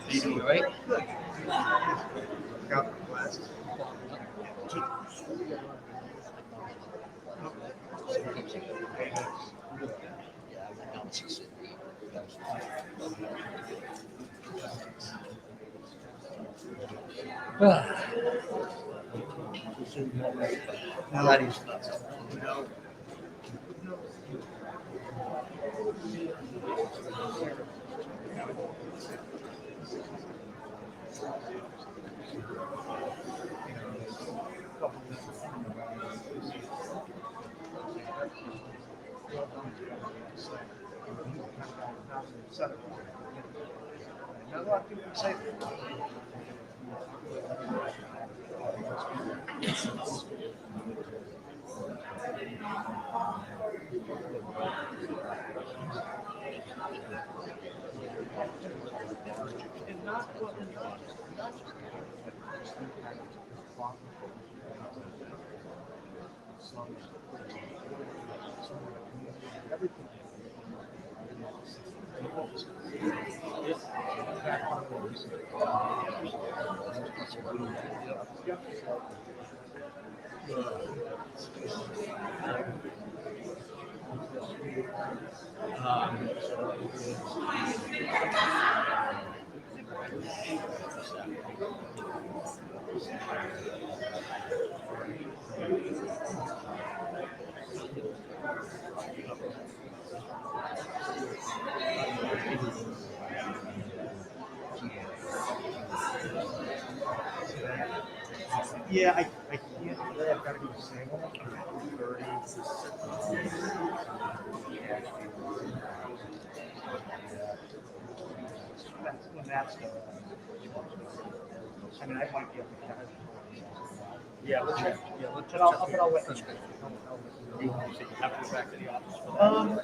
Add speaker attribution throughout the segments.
Speaker 1: You doing all right?
Speaker 2: Got my glasses.
Speaker 1: That is nuts.
Speaker 2: Not a lot of people say yeah, I can't today. I've got to go single. I'm 30. That's when that's done. I mean, I might be able to catch it.
Speaker 1: Yeah, let's check. Yeah, let's check.
Speaker 2: But I'll let you know.
Speaker 1: You have to go back to the office.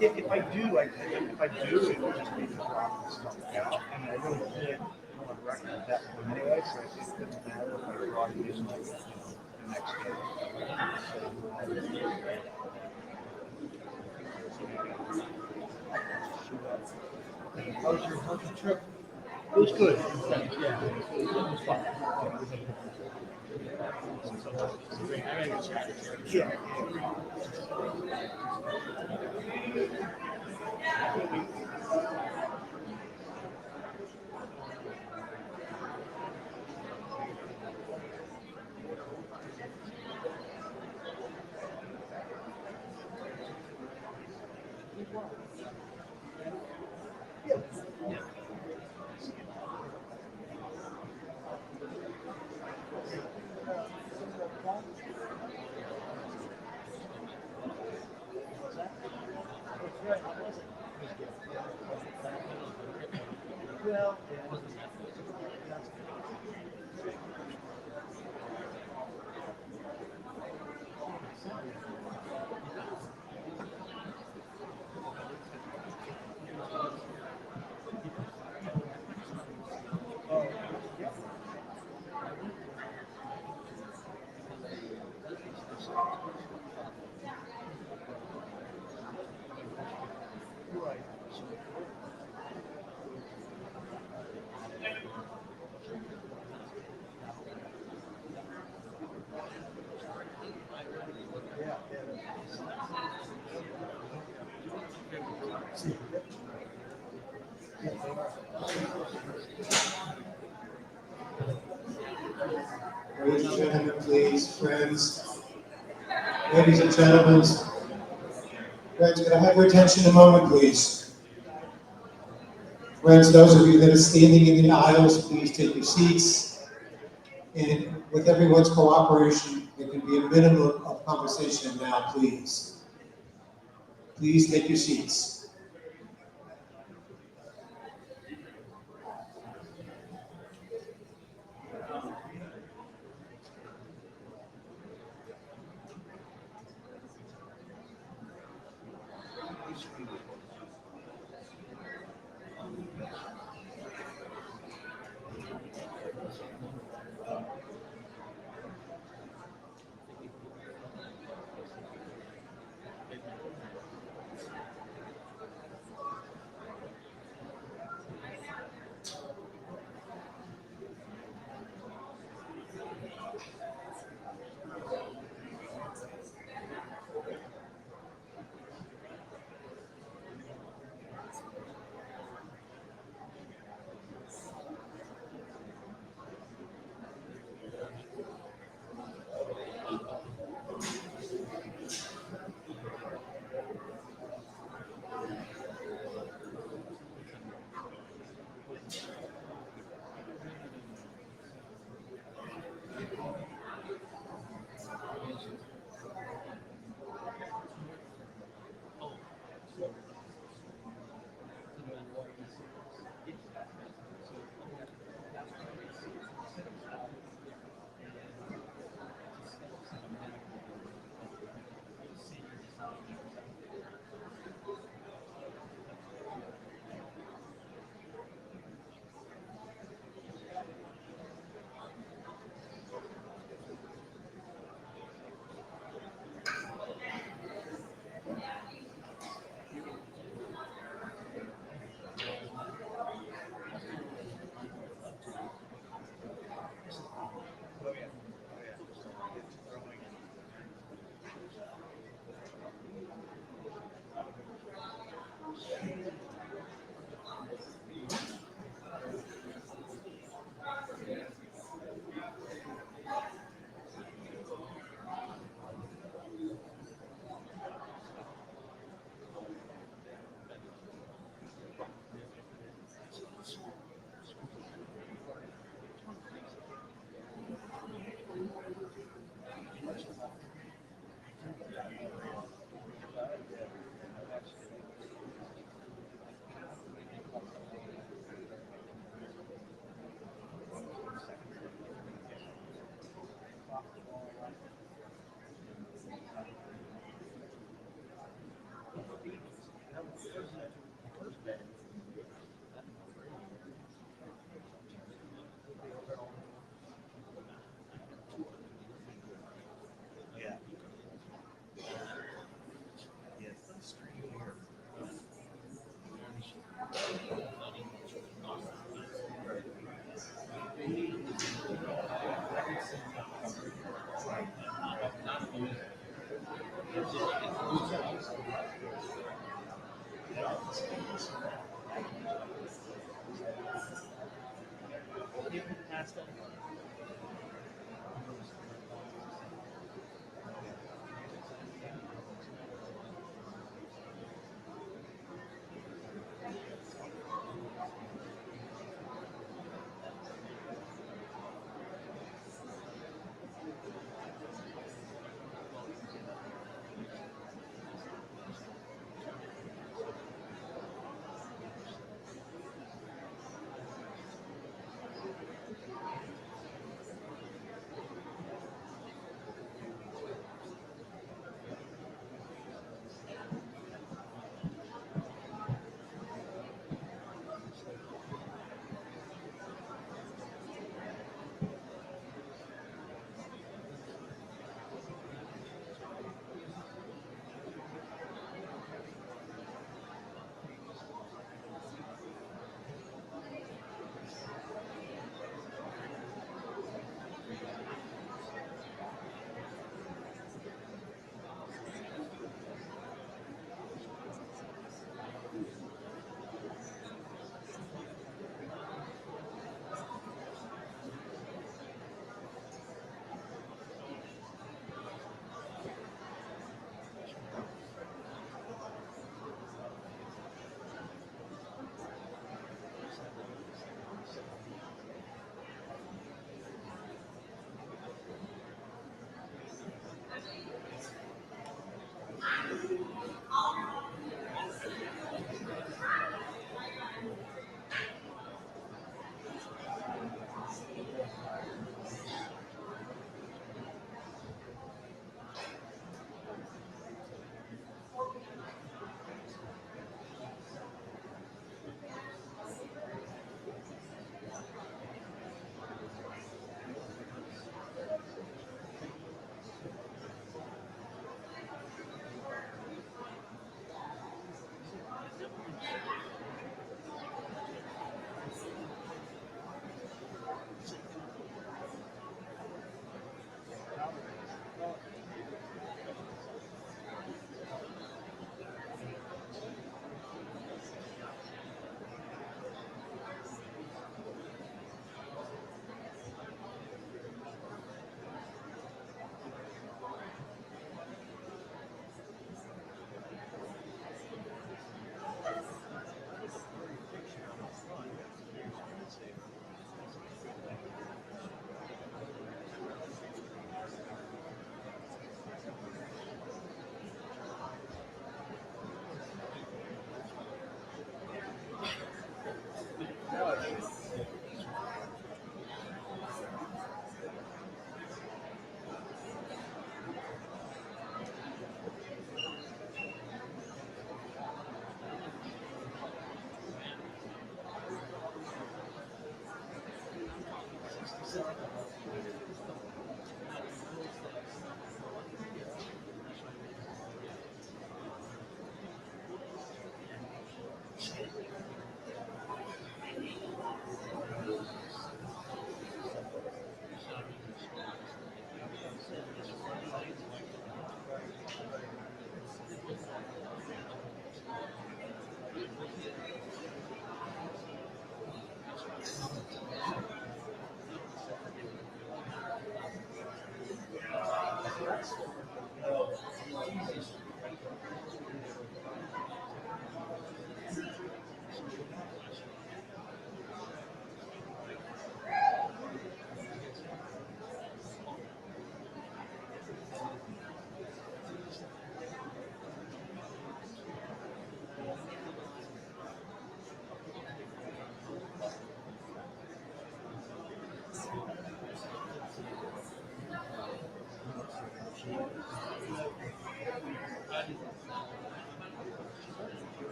Speaker 2: If I do, it will just be the drop stuff out. I mean, I really can't go on record at that point anyway, so it doesn't matter if I draw it in like the next day. How's your trip?
Speaker 1: It was good. Yeah, it was fun. I gotta get chatted.
Speaker 2: Yeah. Well,
Speaker 3: Ladies and gentlemen, please, friends. Ladies and gentlemen, friends, can I have your attention a moment, please? Friends, those of you that are standing in the aisles, please take your seats. And with everyone's cooperation, there can be a minimum of conversation now, please. Please take your seats.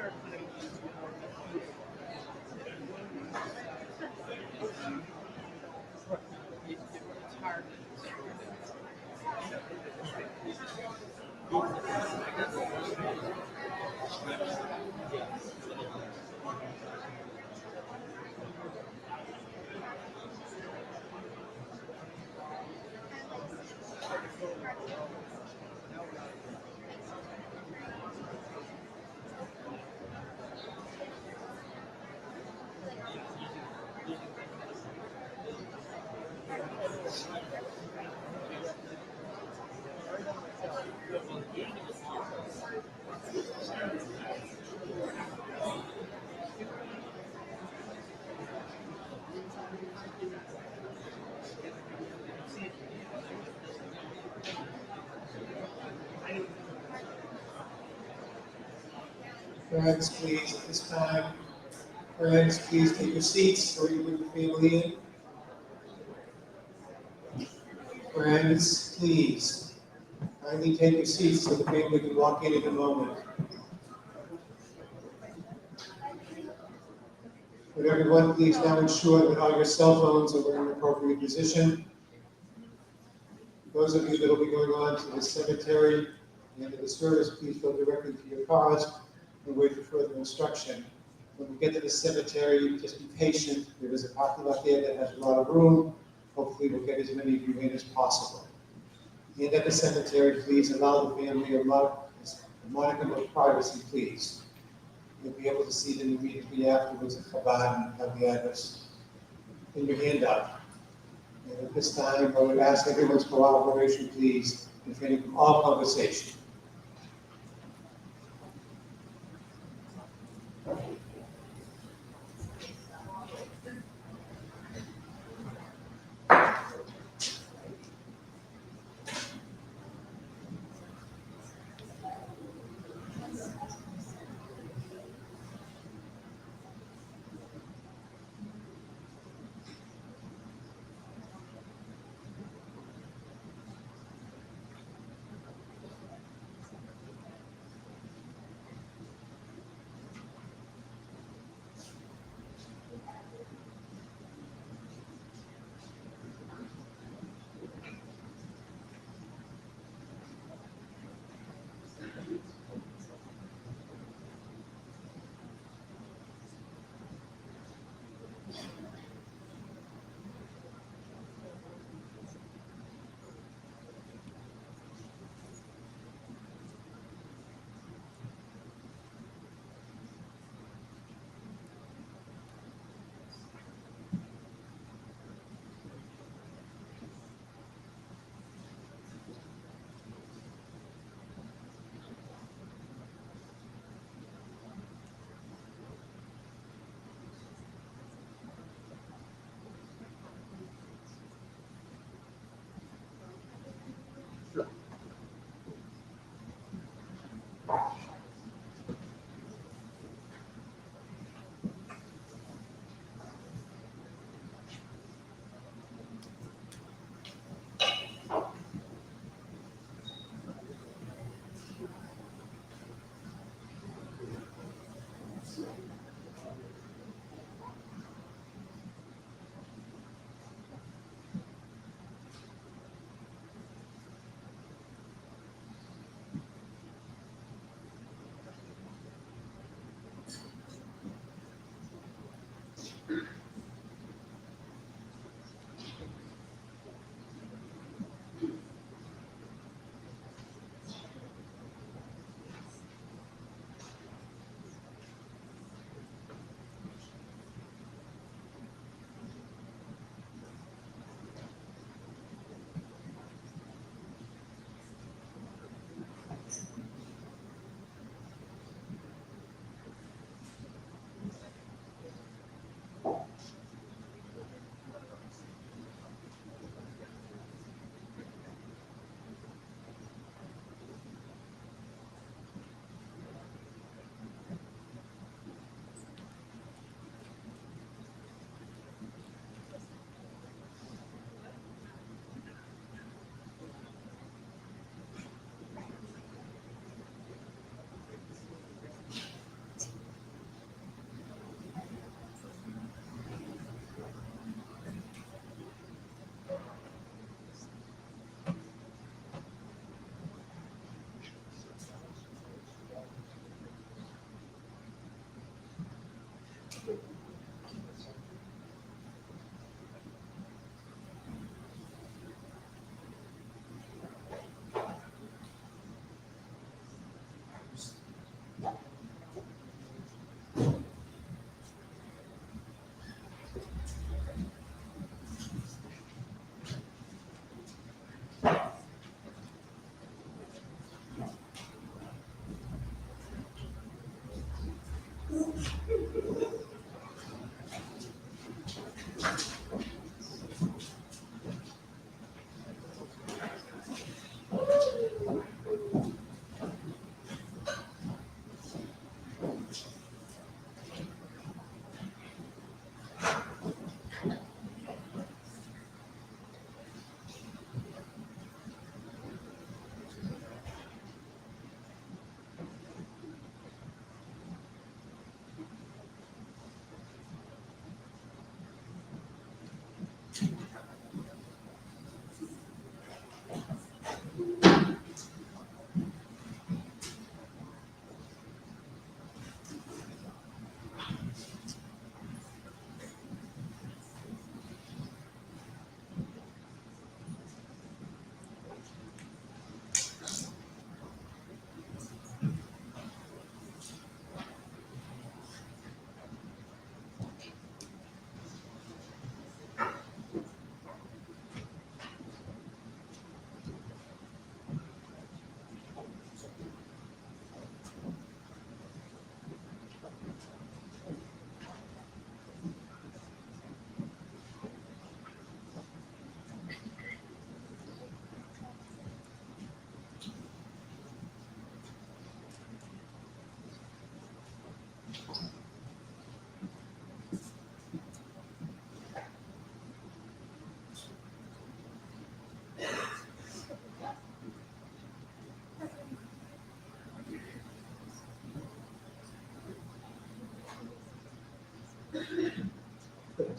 Speaker 1: It's hard.
Speaker 3: Friends, please, at this time, friends, please take your seats or you bring your family in. Friends, please, kindly take your seats so the family can walk in a moment. Would everyone please now ensure that all your cell phones are in an appropriate position? Those of you that will be going on to the cemetery and to the service, please go directly to your cars and wait for further instruction. When we get to the cemetery, just be patient. There is a parking lot there that has a lot of room. Hopefully, we'll get as many of you in as possible. And at the cemetery, please allow the family a modicum of privacy, please. You'll be able to see them immediately afterwards at Chabad and have the address in your handout. And at this time, I would ask everyone's cooperation, please, in refraining from all conversation.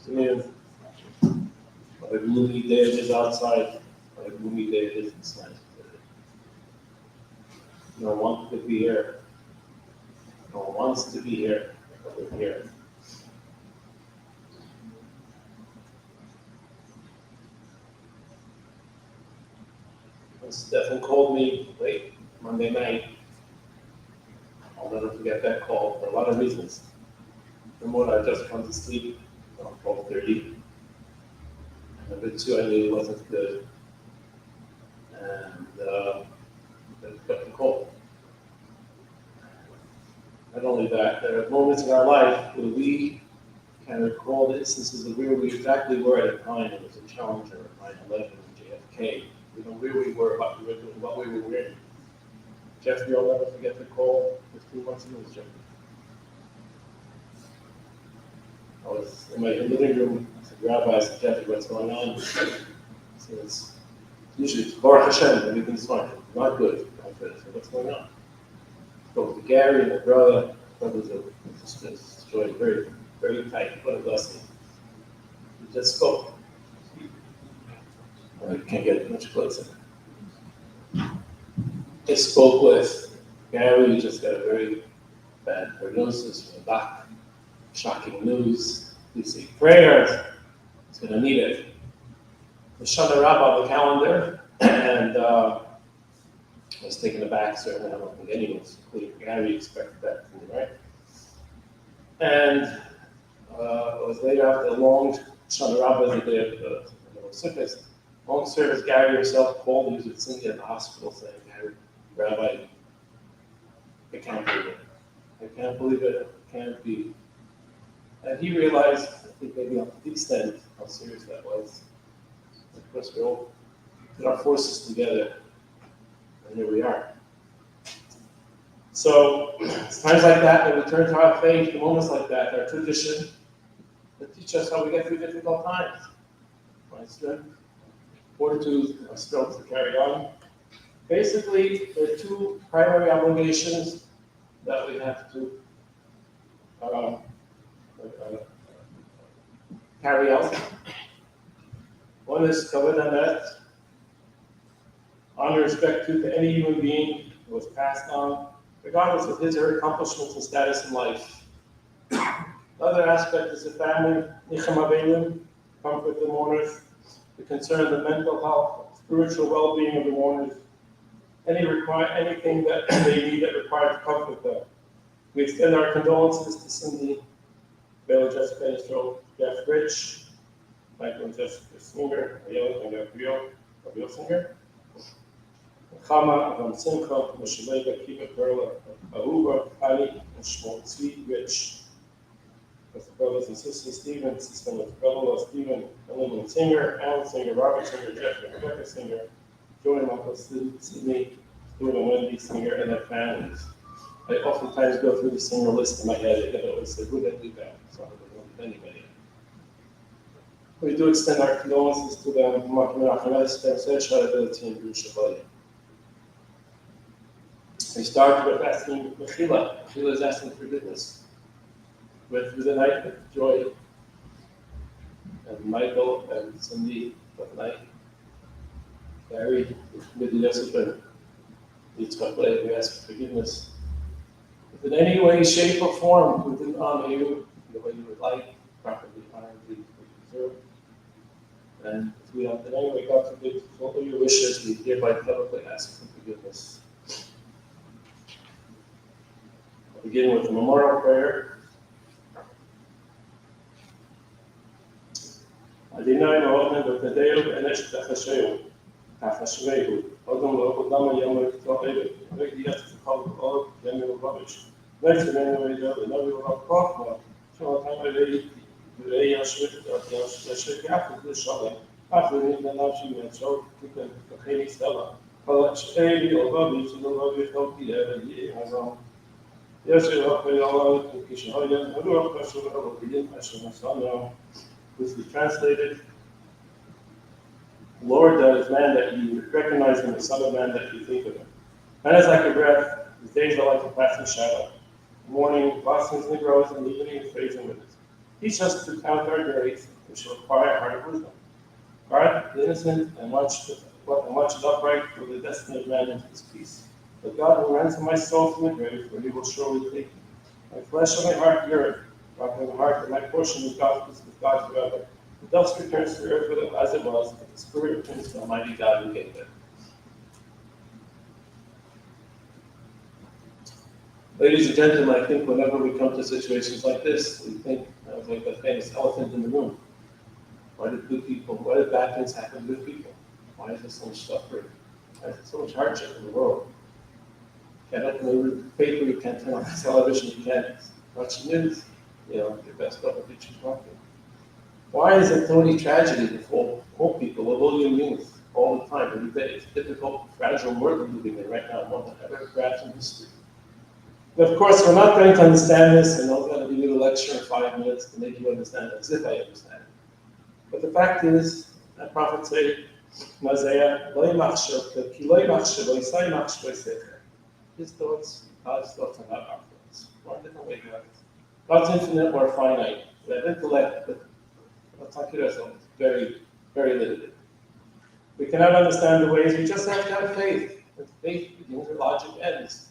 Speaker 1: Afternoon. What a gloomy day it is outside. What a gloomy day it is inside. No one could be here. No one wants to be here, but we're here. When Stephen called me late Monday night, I'll never forget that call for a lot of reasons. Number one, I just come to sleep around 12:30. Number two, I knew it wasn't good. And then got the call. Not only that, there are moments in our life where we can recall the instances of where we exactly were at a time. It was a Challenger, 9/11, JFK. We know where we were, what we were doing, what we were wearing. Jeffrey, I'll never forget the call 15 months ago. Was Jeffrey. I was in my living room. I said, Rabbi, I said, Jeffrey, what's going on? He says, usually it's Baruch Hashem, everything's fine. Not good. Not good. I said, what's going on? Spoke to Gary, my brother. Brothers are just joined very, very tight. What a blessing. He just spoke. I can't get much closer. Just spoke with Gary. He just got a very bad prognosis from the doc. Shocking news. Please say prayers. He's going to need it. The Shana Rabbah on the calendar, and I was taken aback. Certainly, I don't think anyone, including Gary, expected that from me, right? And it was later after a long Shana Rabbah, the day of the sickness. Long service, Gary himself called. He was with Cindy at the hospital, saying, Gary, Rabbi, I can't believe it. I can't believe it. It can't be. And he realized, I think maybe on the extent, how serious that was. Of course, we all put our forces together, and here we are. So, it's times like that that we turn to our faith, the moments like that, our tradition, that teach us how we get through difficult times. My strength, fortitude, our strength to carry on. Basically, there are two primary obligations that we have to carry out. One is Kavod Hamet, honor and respect due to any human being who was passed on, regardless of his or her accomplishments and status in life. The other aspect is the family, Nicham Avelim, comfort the mourners, the concern of the mental health, spiritual well-being of the mourners, anything that they need that requires comfort them. We extend our condolences to Cindy, Baylor Jessica Israel, Jeff Rich, Michael and Jessica Singer, Ayala and Gabriel Singer, Chama, Avam Simcha, Moshe Lega, Kiva Perla, Ahuva, Ali, and Shmuel Tzvi Rich. With the brothers and sisters, Stephen, sister with brother Stephen, William Singer, Alan Singer, Robert Singer, Jeffrey, Rebecca Singer, Joey Michael, Sydney, Stephen and Wendy Singer, and their families. I oftentimes go through the Singer list in my head, and I always say, who did I do that? So I don't know anybody. We do extend our condolences to them, we start with asking Mechila. Mechila is asking forgiveness. Went through the night with Joy and Michael and Cindy that night. Gary, with Yosef and Yitzchak Lev, we ask for forgiveness. If in any way, shape, or form we didn't honor you the way you would like, properly honor you, we deserve. And if we have in any way, God forbid, fulfill your wishes, we hereby publicly ask for forgiveness. I'll begin with the memorial prayer. Adonai Elohim v'tadeu enesh tachasheu, tachashveu, Odom lo'odam yom v'ta'ev, v'giyat v'chol v'od, yom v'vavish, v'tzimenu v'yod, v'novi v'chokma, sh'otam v'rei yashvik, yashvik yachid v'shalem, after the nafshi v'chol, tikkun v'cheli stella, v'lachshei v'ovavish, v'ovavish v'choki v'yi hazam, yashvik v'chol v'kishahayim, v'ruach v'shul v'ovaviyin, Hashem Hashem, which is translated, Lord, that is man that you recognize him, the Son of Man that you think of him. Man is like a breath, his days are like a passing shadow. The morning blossoms and grows, and the evening fades and withers. Teach us to count our days, which shall require a heart of wisdom. Guard the innocent and watch is upright for the destiny of man into his peace. But God will ransom my soul from the grave, for he will surely take me. My flesh and my heart yearn. Rock in the heart that my portion is with God forever. The dust returns to the earth as it was, but the spirit returns to Almighty God who gave it. Ladies and gentlemen, I think whenever we come to situations like this, we think, like the famous elephant in the room. Why did bad things happen to good people? Why is there so much suffering? Why is there so much hardship in the world? You can't open the paper, you can't turn on the television, you can't watch the news. Your best brother teaches talking. Why is it so many tragedy before all people of all human beings all the time, every day? It's a difficult, fragile world we're living in right now, more than ever perhaps in history. And of course, we're not going to understand this, and I'm going to give you a lecture in 5 minutes to make you understand it, as if I understand it. But the fact is, that prophet said, his thoughts, God's thoughts are not our thoughts. One different way to God's infinite or finite. We have intellect, but it's very, very limited. We cannot understand the ways, we just have to have faith. And faith begins where logic ends.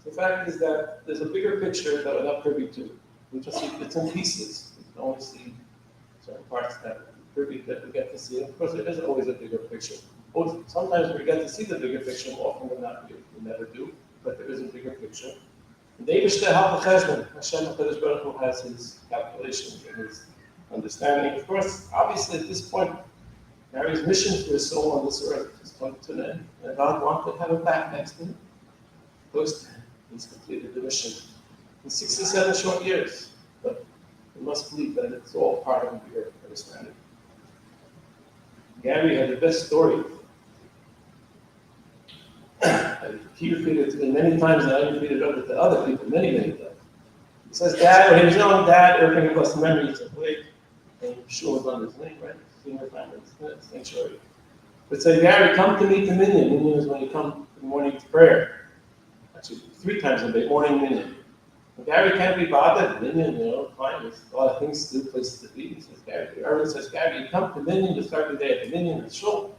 Speaker 1: The fact is that there's a bigger picture that we're not privy to. We just see bits and pieces. We can only see certain parts that we're privy that we get to see. Of course, there is always a bigger picture. Sometimes we get to see the bigger picture, more often than not, we never do, but there is a bigger picture. Hashem HaKadosh Baruch Hu has his calculations and his understanding. Of course, obviously at this point, Mary's mission for his soul on this earth has come to an end. And God wanted to have him back next to him. Close to him. He's completed the mission in 67 short years. But we must believe that it's all part of the bigger understanding. Gary had the best story. He repeated it to me many times, and I repeated it to other people many, many times. He says, Dad, when he was young, Dad, everything was memories of wait, and sure was under his name, right? Senior family, sanctuary. But say, Gary, come to meet the minion. Minion is when you come in the morning to prayer. Actually, 3 times a day, morning minion. And Gary can't be bothered. Minion, fine, there's a lot of things to do, places to be. He says, Gary, everyone says, Gary, you come to minion to start the day at the minion, it's shul.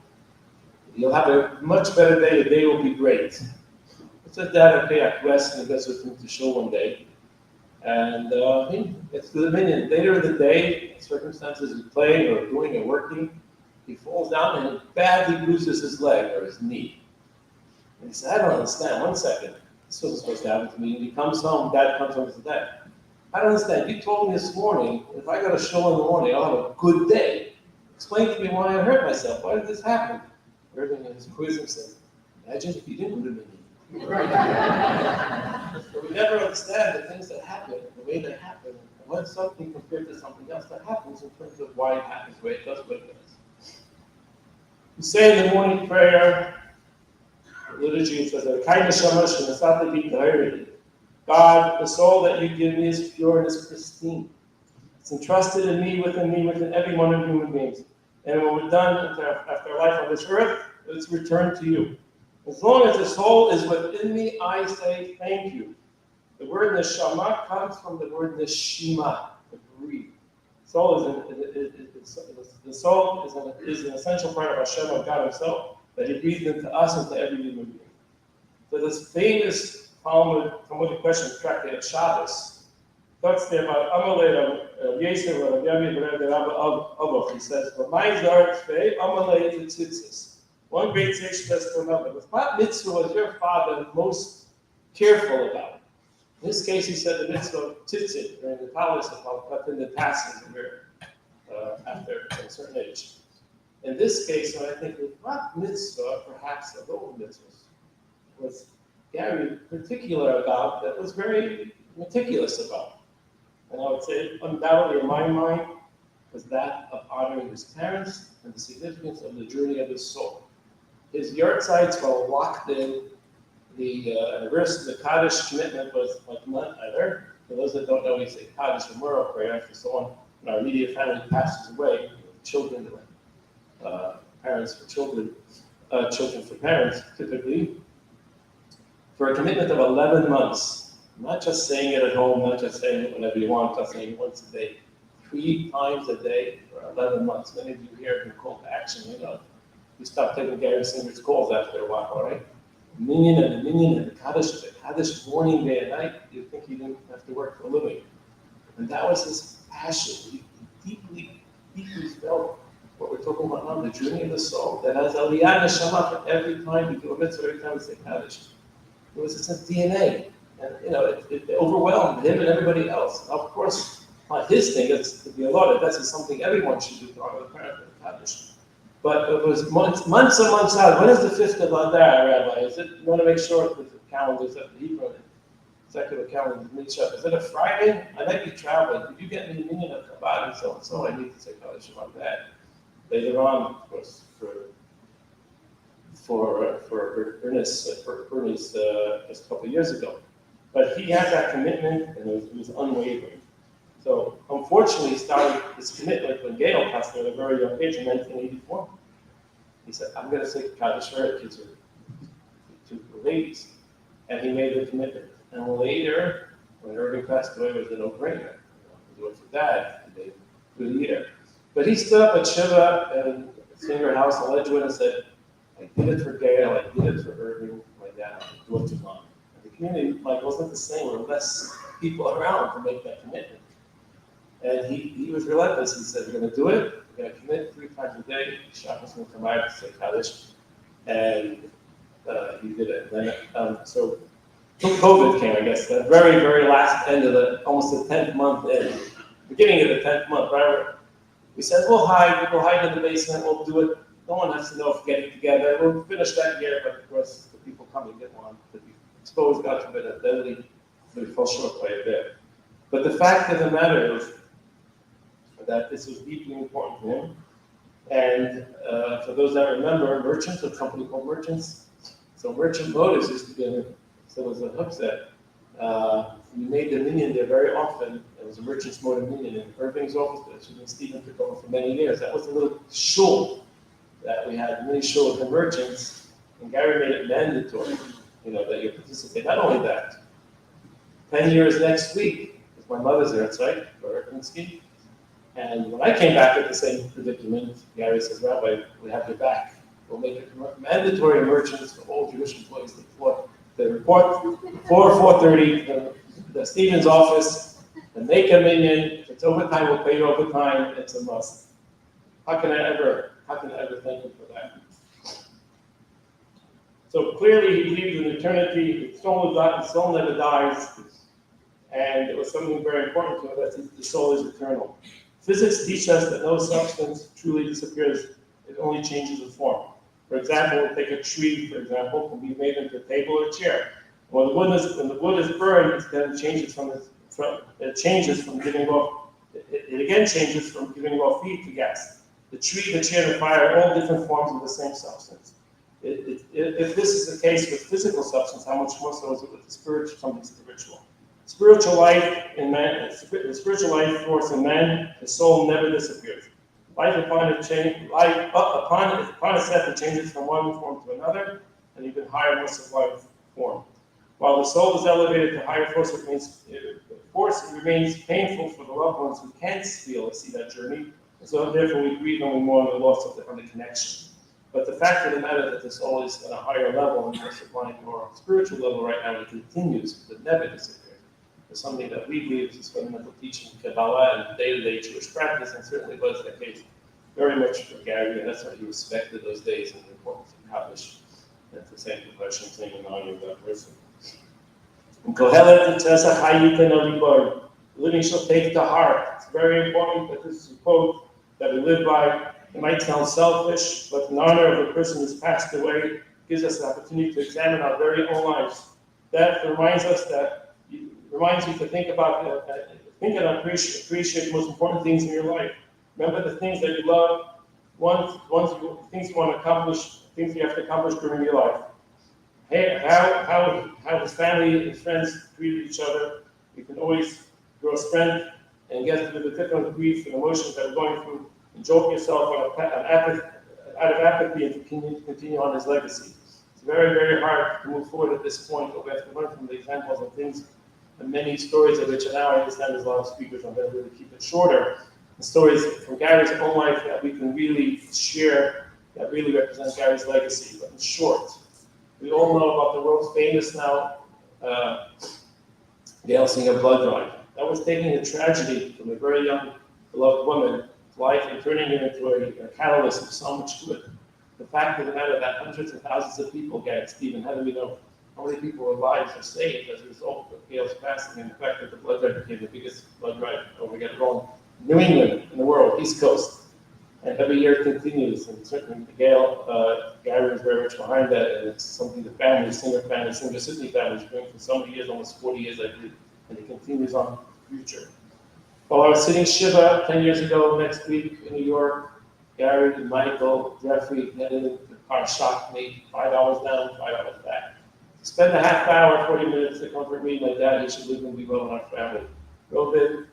Speaker 1: You'll have a much better day, your day will be great. I said, Dad, okay, I rest, and he goes with him to shul one day. And he gets to the minion. Later in the day, circumstances he's playing or doing or working, he falls down and badly bruises his leg or his knee. And he said, I don't understand, 1 second. This wasn't supposed to happen to me. And he comes home, Dad comes home and says, Dad, I don't understand. You told me this morning, if I got a show in the morning, I'll have a good day. Explain to me why I hurt myself. Why did this happen? Irving in his quiz said, imagine if you didn't go to minion. But we never understand the things that happen, the way they happen, and when something compared to something else that happens in terms of why it happens, the way it does what it does. We say in the morning prayer, the liturgy, it says, God, the soul that you give me is pure and is pristine. It's entrusted in me, within every one of human beings. And when we're done after our life on this earth, it's returned to you. As long as the soul is within me, I say thank you. The word neshama comes from the word neshima, to breathe. Soul the soul is an essential part of Hashem, of God Himself, that He breathed into us and to every human being. So this famous Talmudic question, Tractate of Shabbos, talks there about Amalei Rav Yosef Rav Yami Rav Avos. He says, "V'may zar tfei Amalei tzitzis." One great sage says to another, "What mitzvah was your father most careful about?" In this case, he said the mitzvah of tzitzit during the palace of cutting the tassels after a certain age. In this case, I think what mitzvah, perhaps of all mitzvahs, was Gary particular about, that was very meticulous about. And I would say, undoubtedly in my mind, was that of honoring his parents and the significance of the journey of his soul. His yahrzeits were locked in. The anniversary, the Kaddish commitment was like none other. For those that don't know, we say Kaddish memorial prayer for someone in our immediate family passes away, children, parents for children, children for parents, typically, for a commitment of 11 months. Not just saying it at home, not just saying it whenever you want, just saying it once a day, 3 times a day for 11 months. Many of you here have been called to action, you know. You stop taking Gary Singer's calls after a while, all right? Minyan and the Kaddish morning, day, and night, you think he didn't have to work for a living. And that was his passion. He deeply felt what we're talking about now, the journey of the soul, that has aliyah neshama for every time we do a mitzvah, every time we say Kaddish. It was just a DNA. And, you know, it overwhelmed him and everybody else. Of course, not his thing, it's to be allotted. That's something everyone should do to honor the parent of the Kaddish. But it was months and months out. When is the 5th of Adar, Rabbi? Is it, you want to make sure that the calendars, that the Hebrew secular calendar meets up. Is it a Friday? I might be traveling. Could you get me a minyan of Chabad and so and so? I need to say Kaddish about that. Later on, of course, for Bernice just a couple of years ago. But he had that commitment, and it was unwavering. So, unfortunately, he started his commitment when Gail passed away at a very young age in 1984. He said, I'm going to say Kaddish for her kids, to ladies. And he made the commitment. And later, when Irving passed away, it was a no-brainer. He do it for Dad, and they do the year. But he stood up at Shiva and Singer House in Ledgewood and said, I did it for Gail, I did it for Irving, my dad, I do it to Mom. And the community wasn't the same, there were less people around to make that commitment. And he was relentless. He said, we're going to do it. We're going to commit 3 times a day. Shabbos going to come out to say Kaddish. And he did it. And then, so COVID came, I guess, the very, very last end of almost the 10th month in. Beginning of the 10th month, right? We said, we'll hide in the basement, we'll do it. No one has to know if we're getting together. We'll finish that year, but of course, the people coming didn't want to be exposed, God forbid, and deadly. We fell short by a bit. But the fact of the matter is, that this was deeply important to him. And for those that remember, Merchants, a company called Merchants. So Merchant Motors used to be so it was a Hupset. We made the minyan there very often. It was a Merchants Motor minyan in Irving's office, that Stephen took over for many years. That was a little shul that we had, many shuls and Merchants. And Gary made it mandatory, that you participate. Not only that, 10 years next week, because my mother's there, it's right, for Irvinsky. And when I came back with the same predicament, Gary says, Rabbi, we have your back. We'll make it mandatory Merchants for all Jewish employees to report 4:30 the Stevens office, and make a minyan. If it's overtime, we'll pay you overtime. It's a must. How can I ever thank him for that? So clearly he believed in eternity. The soul never dies. And it was something very important to him, that the soul is eternal. Physics teaches us that no substance truly disappears, it only changes its form. For example, take a tree, for example, can be made into a table or a chair. When the wood is burned, it then changes from its
Speaker 4: it changes from giving off, it again changes from giving off heat to gas. The tree, the chair, and the fire are all different forms of the same substance. If this is the case with physical substance, how much more so is it with the spiritual, something spiritual? Spiritual life in man, the spiritual life force in man, the soul never disappears. Life upon a change, life upon a set, it changes from one form to another, and even higher, more sublime form. While the soul is elevated to higher force, it remains painful for the loved ones who can't feel or see that journey, and so therefore we grieve only more on the loss of the connection. But the fact of the matter that the soul is at a higher level, and more sublime or spiritual level right now, it continues, it never disappears. It's something that we believe is fundamental teaching in Kabbalah and day-to-day Jewish practice, and certainly was the case very much for Gary, and that's why he respected those days and the importance of Kaddish, and to say the question, saying in honor of that person. In Kohelet, it says, living shall take to heart. It's very important that this is a quote that we live by. It might sound selfish, but in honor of the person who's passed away, gives us the opportunity to examine our very own lives. That reminds you to think about, think and appreciate the most important things in your life. Remember the things that you love, things you want to accomplish, things you have to accomplish during your life. Hey, how his family and friends treated each other. You can always grow strength and get through the different grief and emotions that we're going through. And jolt yourself out of apathy and continue on his legacy. It's very, very hard to move forward at this point, but we have to learn from the examples and things, and many stories of which now I understand there's a lot of speakers. I'm going to really keep it shorter. The stories from Gary's own life that we can really share, that really represent Gary's legacy. But in short, we all know about the world's famous now Gail Singer blood drive. That was taking a tragedy from a very young, beloved woman life and turning it into a catalyst of so much good. The fact of the matter that hundreds of thousands of people, Stephen, how do we know how many people's lives are saved as a result of Gail's passing, and the fact that the blood drive became the biggest blood drive, don't we get it wrong, New England, in the world, East Coast. And every year it continues, and certainly Gary is very much behind that, and it's something the Singer Sidney family is doing for so many years, almost 40 years, I believe, and it continues on in the future. While I was sitting Shiva 10 years ago next week in New York, Gary, Michael, Jeffrey headed into the car, shocked me, $5 down, $5 back. Spend a half hour, 40 minutes to comfort me, my dad, he should live and be well in our family. Drove in,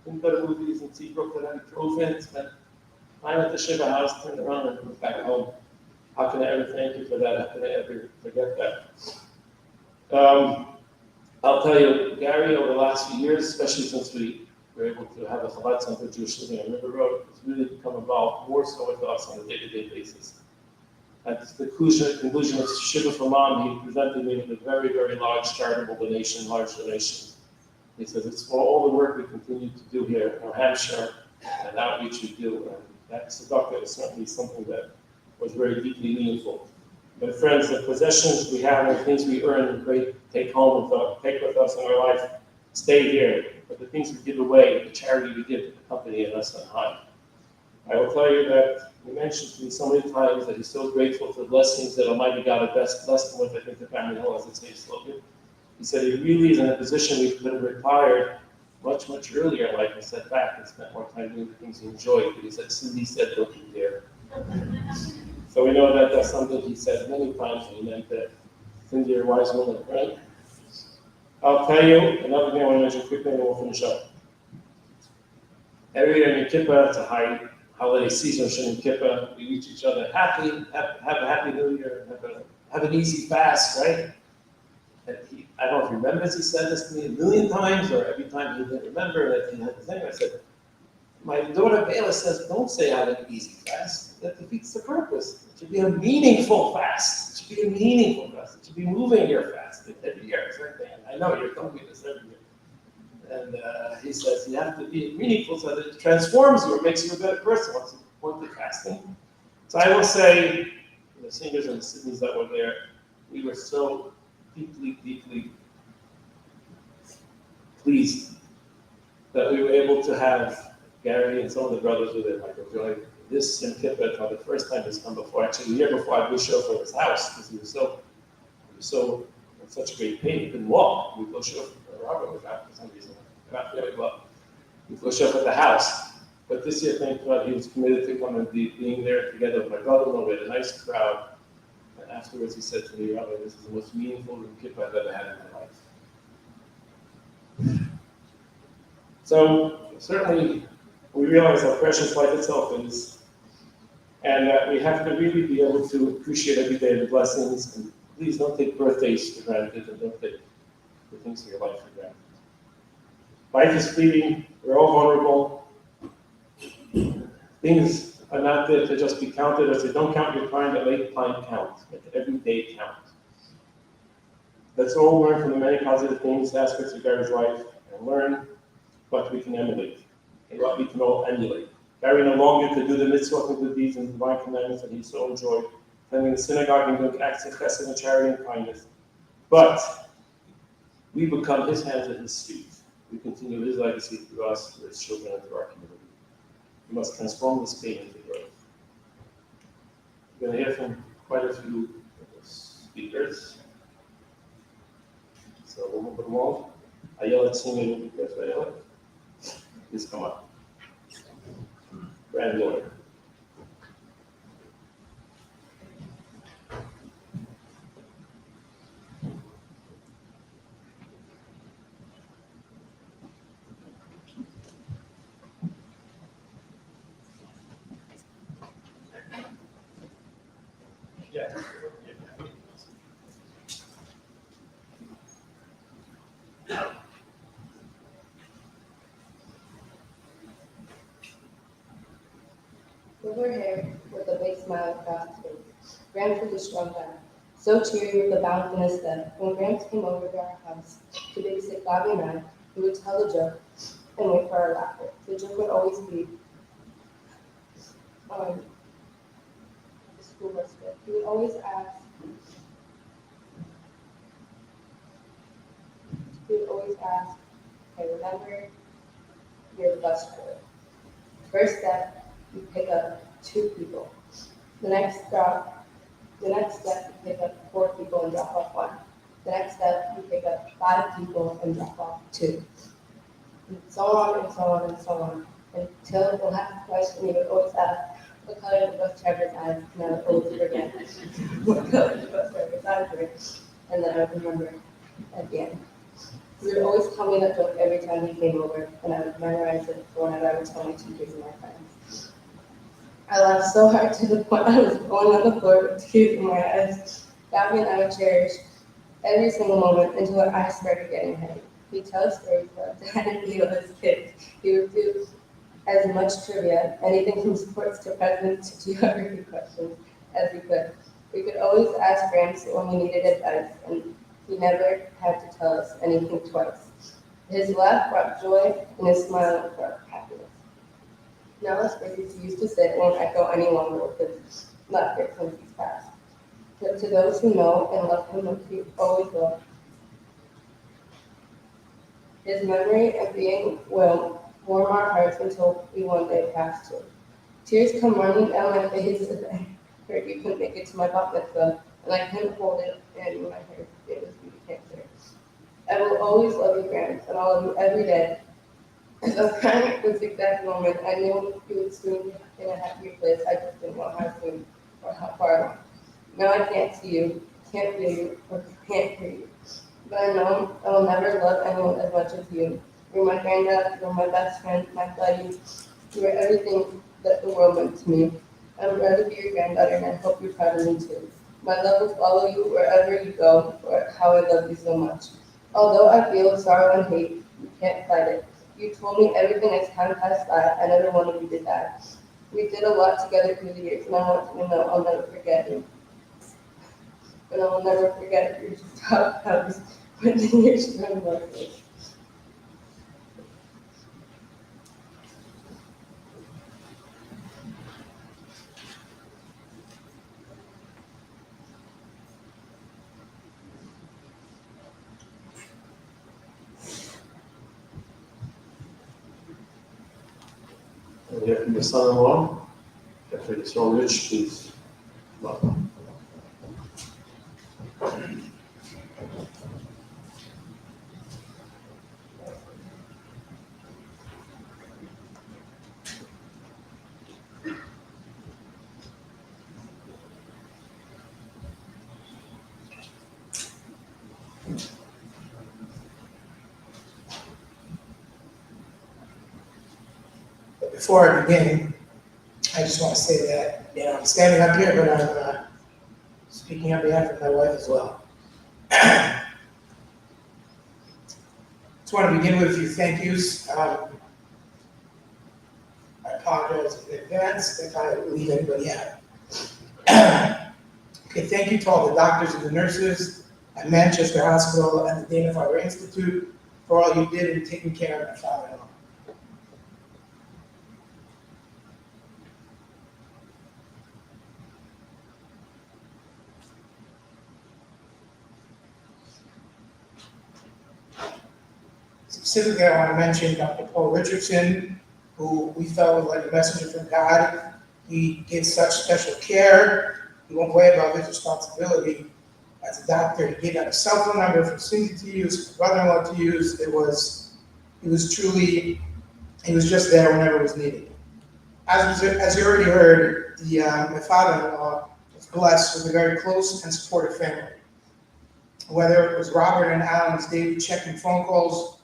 Speaker 4: didn't go to movies and see Brooklyn, I drove in, spent time at the Shiva house, turned around and went back home. How can I ever thank you for that? How can I ever forget that? I'll tell you, Gary, over the last few years, especially since we were able to have a Chabad Center Jewish Living on River Road, has really become involved more so with us on a day-to-day basis. At the conclusion of Shiva for Mom, he presented me with a very, very large charitable donation, He says, it's for all the work we continue to do here in New Hampshire and outreach we do. And that tzedakah is certainly something that was very deeply meaningful. My friends, the possessions we have and the things we earn and take with us in our life, stay here. But the things we give away, the charity we give to the company and us on high. I will tell you that he mentioned to me so many times that he's so grateful for the blessings that Almighty God has blessed him with. I think the family hall has the same slogan. He said he really is in a position we could have retired much, much earlier in life and sat back and spent more time doing the things he enjoyed. But he said, Cindy said, don't you dare. So we know that that's something he said many times, and he meant that Cindy, you're a wise woman, right? I'll tell you another thing I want to mention quickly, and then we'll finish up. Every year in Yom Kippur, it's a high holiday season, Shem Kippur. We wish each other have a happy New Year, have an easy fast, right? And I don't know if he remembers, he said this to me a million times, or every time he didn't remember, and he had the thing, I said, my daughter Bela says, don't say have an easy fast. That defeats the purpose. It should be a meaningful fast. It should be a meaningful fast. It should be moving your fast every year. And I know you're telling me this every year. And he says you have to be meaningful so that it transforms you or makes you a better person. What's the point of fasting? So I will say, the singers and the Sydneys that were there, we were so deeply, deeply pleased that we were able to have Gary and some of the brothers with it, Michael Joy, this Yom Kippur for the first time he's come before. Actually, the year before I blew shofar for his house because he was so in such great pain he couldn't walk. We blew shofar for Robert was out for some reason. not feeling well. He flew up at the house. But this year, thank God, he was committed to come and being there together with my brother-in-law. We had a nice crowd. And afterwards, he said to me, Rabbi, this is the most meaningful kippah I've ever had in my life. So certainly, we realize how precious life itself is, and that we have to really be able to appreciate every day the blessings. And please don't take birthdays for granted, and don't take the things in your life for granted. Life is fleeting. We're all vulnerable. Things are not there to just be counted. As they don't count your time, but make time count. Make every day count. Let's all learn from the many positive things, aspects of Gary's life, and learn what we can emulate and what we can all emulate. Gary no longer could do the mitzvot and good deeds and divine commandments that he so enjoyed, attending the synagogue and doing acts of chesed and charity and kindness. But we become his hands and his feet. We continue his legacy through us, through his children, and through our community. We must transform this pain into growth. We're going to hear from quite a few speakers. So we'll move them all. Ayelet Singer, yes, Ayelet. Please come up. Brand lawyer.
Speaker 5: With her hair, with a big smile across his face, Gramps was a strong guy, so cheery with a bounce in his step. When Gramps came over to our house to babysit Bobby and I, he would tell the joke and wait for our laughter. The joke would always be, the school bus trip. He would always ask, okay, remember, you're the bus driver. First step, you pick up 2 people. The next step, you pick up 4 people and drop off 1. The next step, you pick up 5 people and drop off 2. And so on and so on and so on. Until the last question you would always ask, what color is the bus driver's eyes? And I would always forget what color the bus driver's eyes were. And then I would remember at the end. He would always tell me that joke every time he came over, and I would memorize it for whenever I would tell my teachers and my friends. I laughed so hard to the point I was falling on the floor with tears in my eyes. Gabby and I would cherish every single moment until our eyes started getting heavy. He'd tell stories about Dad and Leo as kids. He would do as much trivia, anything from sports to presidents to geography questions, as we could. We could always ask Gramps when we needed advice, and he never had to tell us anything twice. His laugh brought joy, and his smile brought happiness. Now us babies who used to sit won't echo any longer with his laughter since he's passed. But to those who know and love him like he always will, his memory and being will warm our hearts until we one day pass too. Tears come running down my face as I heard you couldn't make it to my bat mitzvah, and I couldn't hold it in when I heard it was due to cancer. I will always love you, Gramps, and I'll love you every day. As I was crying at this exact moment, I knew you would soon be in a happier place. I just didn't know how soon or how far along. Now I can't see you, can't feel you, or can't hear you. But I know I will never love anyone as much as you. You're my granddad, you're my best friend, my buddy. You are everything that the world meant to me. I would rather be your granddaughter, and I hope you're proud of me too. My love will follow you wherever you go, for how I love you so much. Although I feel sorrow and hate, you can't fight it. You told me everything as time passed by. I never wanted you to die. We did a lot together through the years, and I want you to know I'll never forget you. But I will never forget your soft hugs when the years run like this.
Speaker 4: And here from your son-in-law, Dr. Yisrael Rich, please. Welcome.
Speaker 6: before I begin, I just want to say that, I'm standing up here, but I'm speaking on behalf of my wife as well. Just want to begin with a few thank yous. I apologize in advance if I leave anybody out. Okay, thank you to all the doctors and the nurses at Manchester Hospital and the Dana-Farber Institute for all you did in taking care of my father-in-law. Specifically, I want to mention Dr. Paul Richardson, who we felt was like a messenger from God. He gave such special care. He won't play about his responsibility as a doctor. He gave out a cell phone number for Cindy to use, for brother-in-law to use. He was just there whenever it was needed. As you already heard, my father-in-law was blessed with a very close and supportive family. Whether it was Robert and Alan's daily check-in phone calls,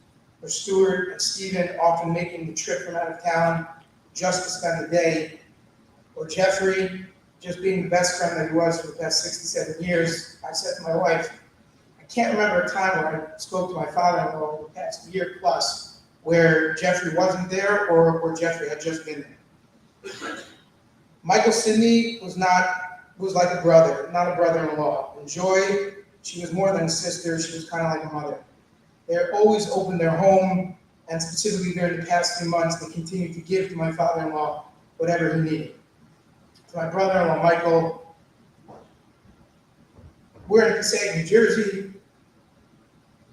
Speaker 6: or Stuart and Stephen often making the trip from out of town just to spend the day, or Jeffrey just being the best friend that he was for the past 67 years, I said to my wife, I can't remember a time where I spoke to my father-in-law over the past year plus where Jeffrey wasn't there or Jeffrey had just been there. Michael Sidney was like a brother, not a brother-in-law. And Joy, she was more than a sister, she was kind of like a mother. They always opened their home, and specifically during the past few months, they continued to give to my father-in-law whatever he needed. To my brother-in-law, Michael, we're in Passaic, New Jersey.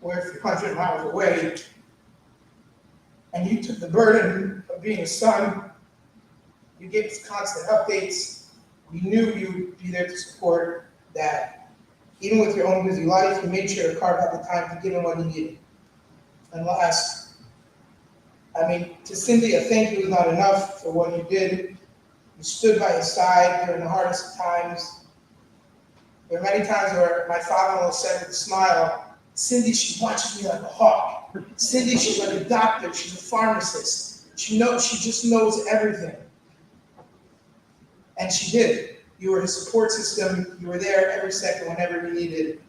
Speaker 6: We're a few hundred miles away, and you took the burden of being a son. You gave us constant updates. We knew you'd be there to support that. Even with your own busy life, you made sure to carve out the time to give him what he needed. And last, to Cindy, a thank you is not enough for what you did. You stood by his side during the hardest of times. There are many times where my father-in-law said with a smile, Cindy, she watches me like a hawk. Cindy, she's like a doctor, she's a pharmacist. She just knows everything. And she did. You were his support system. You were there every second whenever he needed.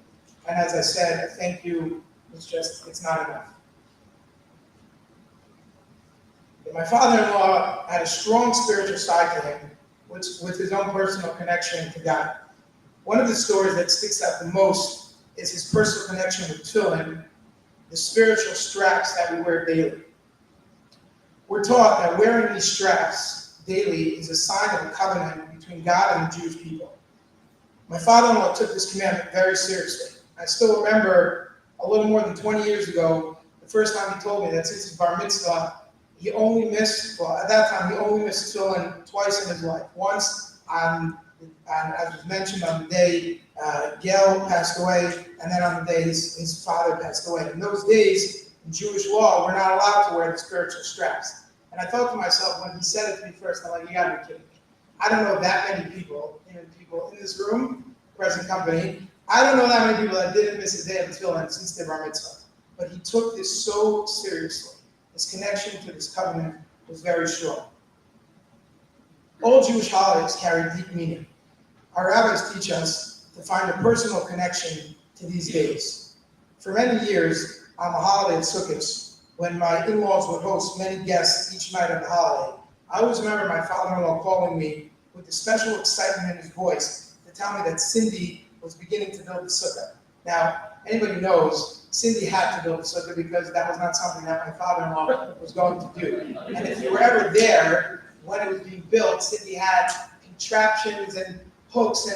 Speaker 6: And as I said, thank you. It's not enough. But my father-in-law had a strong spiritual side to him, with his own personal connection to God. One of the stories that sticks out the most is his personal connection with tefillin, the spiritual straps that we wear daily. We're taught that wearing these straps daily is a sign of a covenant between God and the Jewish people. My father-in-law took this commandment very seriously. I still remember a little more than 20 years ago, the first time he told me that since his bar mitzvah, he only missed tefillin twice in his life. Once as was mentioned, on the day Gail passed away, and then on the day his father passed away. In those days, in Jewish law, we're not allowed to wear the spiritual straps. And I thought to myself, when he said it to me first, I'm like, you gotta be kidding me. I don't know that many people in this room, present company, I don't know that many people that didn't miss a day of tefillin since their bar mitzvah. But he took this so seriously. His connection to this covenant was very strong. All Jewish holidays carry deep meaning. Our rabbis teach us to find a personal connection to these days. For many years, on the holiday of Sukkot, when my in-laws would host many guests each night of the holiday, I always remember my father-in-law calling me with a special excitement in his voice to tell me that Cindy was beginning to build the sukkah. Now, anybody knows Cindy had to build the sukkah because that was not something that my father-in-law was going to do. And if you were ever there when it was being built, Cindy had contraptions and hooks,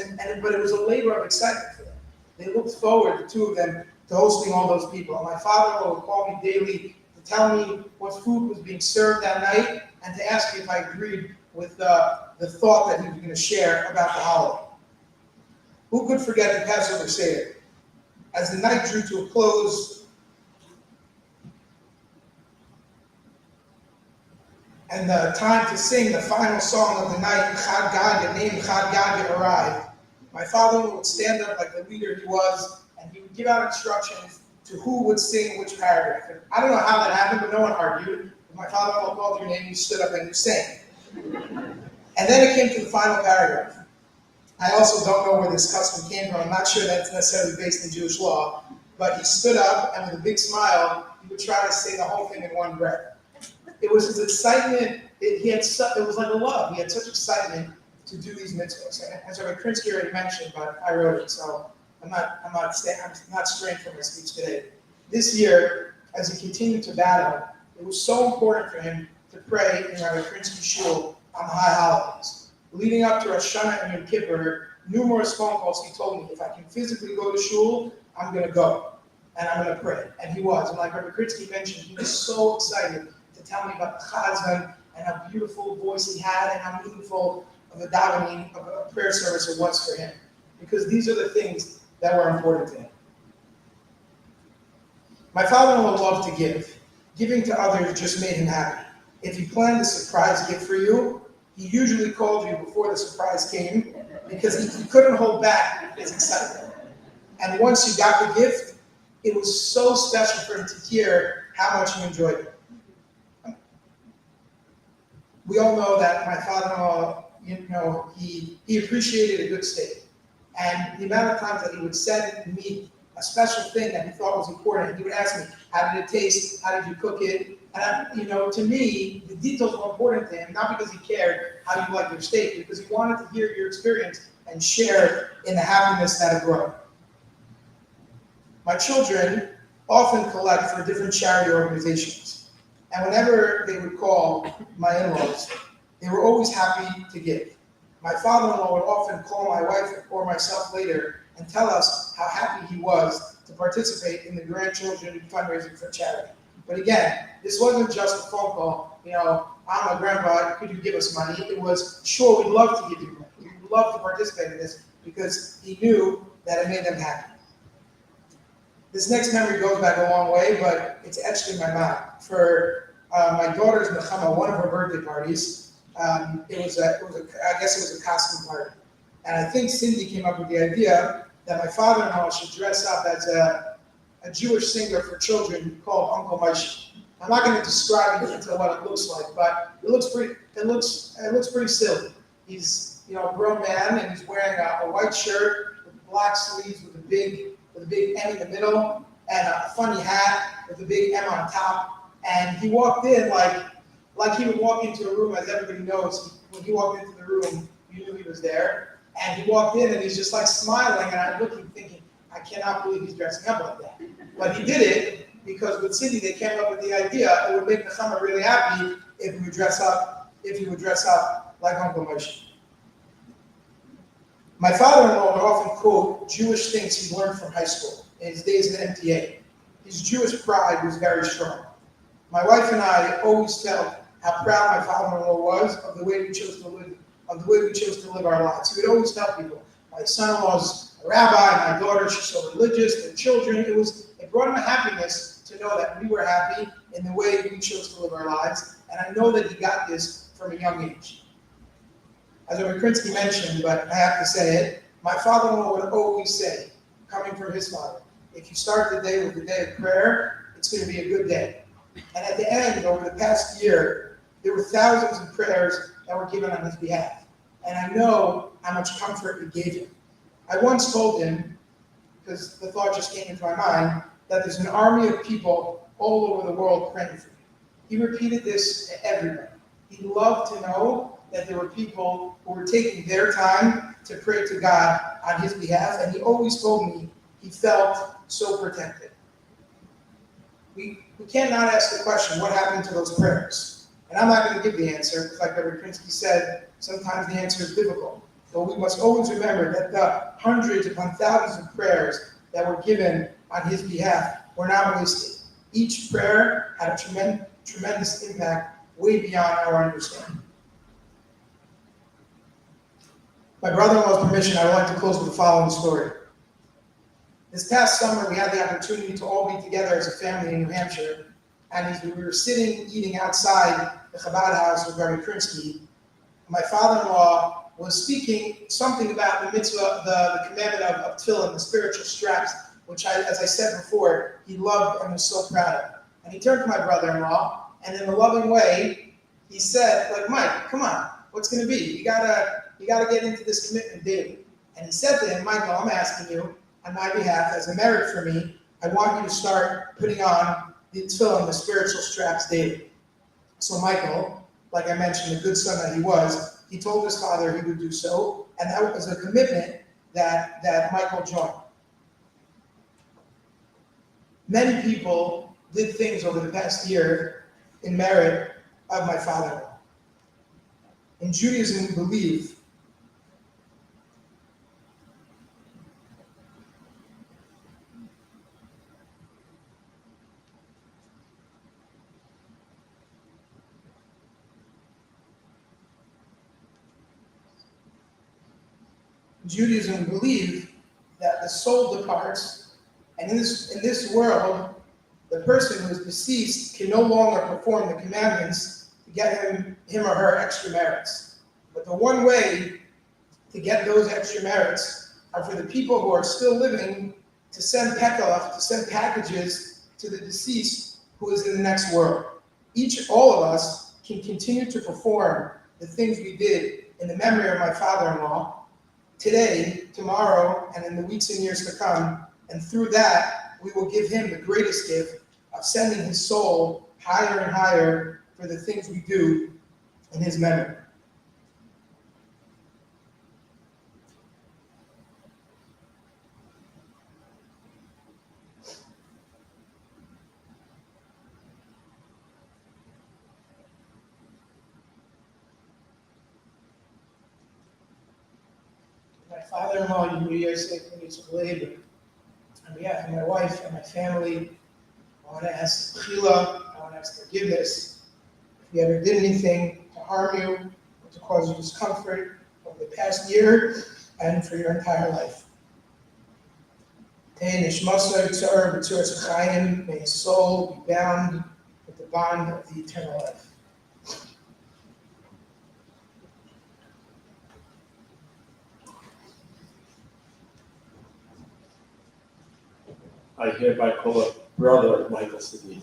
Speaker 6: but it was a labor of excitement for them. They looked forward, the two of them, to hosting all those people. And my father-in-law would call me daily to tell me what food was being served that night and to ask me if I agreed with the thought that he was going to share about the holiday. Who could forget the Passover Seder? As the night drew to a close, and the time to sing the final song of the night, Chad Gadya, named Chad Gadya, arrived, my father would stand up like the leader he was, and he would give out instructions to who would sing which paragraph. And I don't know how that happened, but no one argued. My father-in-law called your name, you stood up and you sang. And then it came to the final paragraph. I also don't know where this custom came from. I'm not sure that it's necessarily based in Jewish law. But he stood up, and with a big smile, he would try to say the whole thing in one breath. It was his excitement. It was like a love. He had such excitement to do these mitzvahs. And as Rabbi Krinsky already mentioned, but I wrote it, so I'm not straying from my speech today. This year, as he continued to battle, it was so important for him to pray in Rabbi Krinsky shul on the high holidays. Leading up to Rosh Hashanah and Yom Kippur, numerous phone calls, he told me, if I can physically go to shul, I'm going to go, and I'm going to pray. And he was. And like Rabbi Krinsky mentioned, he was so excited to tell me about the chazan and how beautiful voice he had and how meaningful of a davening, of a prayer service it was for him. Because these are the things that were important to him. My father-in-law loved to give. Giving to others just made him happy. If he planned a surprise gift for you, he usually called you before the surprise came because he couldn't hold back his excitement. And once you got the gift, it was so special for him to hear how much you enjoyed it. We all know that my father-in-law, he appreciated a good steak. And the amount of times that he would send me a special thing that he thought was important, he would ask me, how did it taste? How did you cook it? And, to me, the details were important to him, not because he cared how you liked your steak, because he wanted to hear your experience and share in the happiness that it brought. My children often collect for different charity organizations. And whenever they would call my in-laws, they were always happy to give. My father-in-law would often call my wife or myself later and tell us how happy he was to participate in the grandchildren fundraising for charity. But again, this wasn't just a phone call, I'm a grandpa, could you give us money? It was, sure, we'd love to give you money. We'd love to participate in this because he knew that it made them happy. This next memory goes back a long way, but it's etched in my mind. For my daughter's Nechama, one of her birthday parties, I guess it was a costume party. And I think Cindy came up with the idea that my father-in-law should dress up as a Jewish singer for children called Uncle Moshe. I'm not going to describe it into what it looks like, but it looks pretty silly. He's a grown man and he's wearing a white shirt with black sleeves with a big M in the middle and a funny hat with a big M on top. And he walked in like he would walk into a room, as everybody knows. When he walked into the room, you knew he was there. And he walked in and he's just like smiling, and I'm looking, thinking, I cannot believe he's dressing up like that. But he did it because with Cindy, they came up with the idea it would make Nechama really happy if he would dress up like Uncle Moshe. My father-in-law would often quote Jewish things he learned from high school in his days at MTA. His Jewish pride was very strong. My wife and I always felt how proud my father-in-law was of the way we chose to live our lives. He would always tell people, my son-in-law's a rabbi, my daughter, she's so religious, their children. It brought him a happiness to know that we were happy in the way we chose to live our lives. And I know that he got this from a young age. As Rabbi Krinsky mentioned, but I have to say it, my father-in-law would always say, coming from his father, if you start the day with the day of prayer, it's going to be a good day. And at the end, over the past year, there were thousands of prayers that were given on his behalf. And I know how much comfort it gave him. I once told him, because the thought just came into my mind, that there's an army of people all over the world praying for you. He repeated this to everybody. He loved to know that there were people who were taking their time to pray to God on his behalf, and he always told me he felt so protected. We cannot ask the question, what happened to those prayers? And I'm not going to give the answer, because like Rabbi Krinsky said, sometimes the answer is difficult. But we must always remember that the hundreds upon thousands of prayers that were given on his behalf were not wasted. Each prayer had a tremendous impact way beyond our understanding. By brother-in-law's permission, I would like to close with the following story. This past summer, we had the opportunity to all be together as a family in New Hampshire, and as we were sitting, eating outside the Chabad house with Rabbi Krinsky, my father-in-law was speaking something about the mitzvah, the commandment of tefillin, the spiritual straps, which, as I said before, he loved and was so proud of. And he turned to my brother-in-law, And in a loving way, he said, like, Mike, come on, what's gonna be? You gotta get into this commitment daily. And he said to him, Michael, I'm asking you on my behalf, as a merit for me, I want you to start putting on the tefillin, the spiritual straps daily. So Michael, like I mentioned, the good son that he was, he told his father he would do so, and that was a commitment that Michael joined. Many people did things over the past year in merit of my father-in-law. In Judaism, we believe that the soul departs, and in this world, the person who is deceased can no longer perform the commandments to get him or her extra merits. But the one way to get those extra merits are for the people who are still living to send pekalach, to send packages to the deceased who is in the next world. All of us can continue to perform the things we did in the memory of my father-in-law today, tomorrow, and in the weeks and years to come. And through that, we will give him the greatest gift of sending his soul higher and higher for the things we do in his memory. My father-in-law, Yehuda Yosef, labor. On behalf of my wife and my family, I want to ask Chila, I want to ask forgiveness if we ever did anything to harm you or to cause you discomfort over the past year and for your entire life. May his soul be bound with the bond of the eternal life.
Speaker 4: I hereby call up brother Michael Sidney.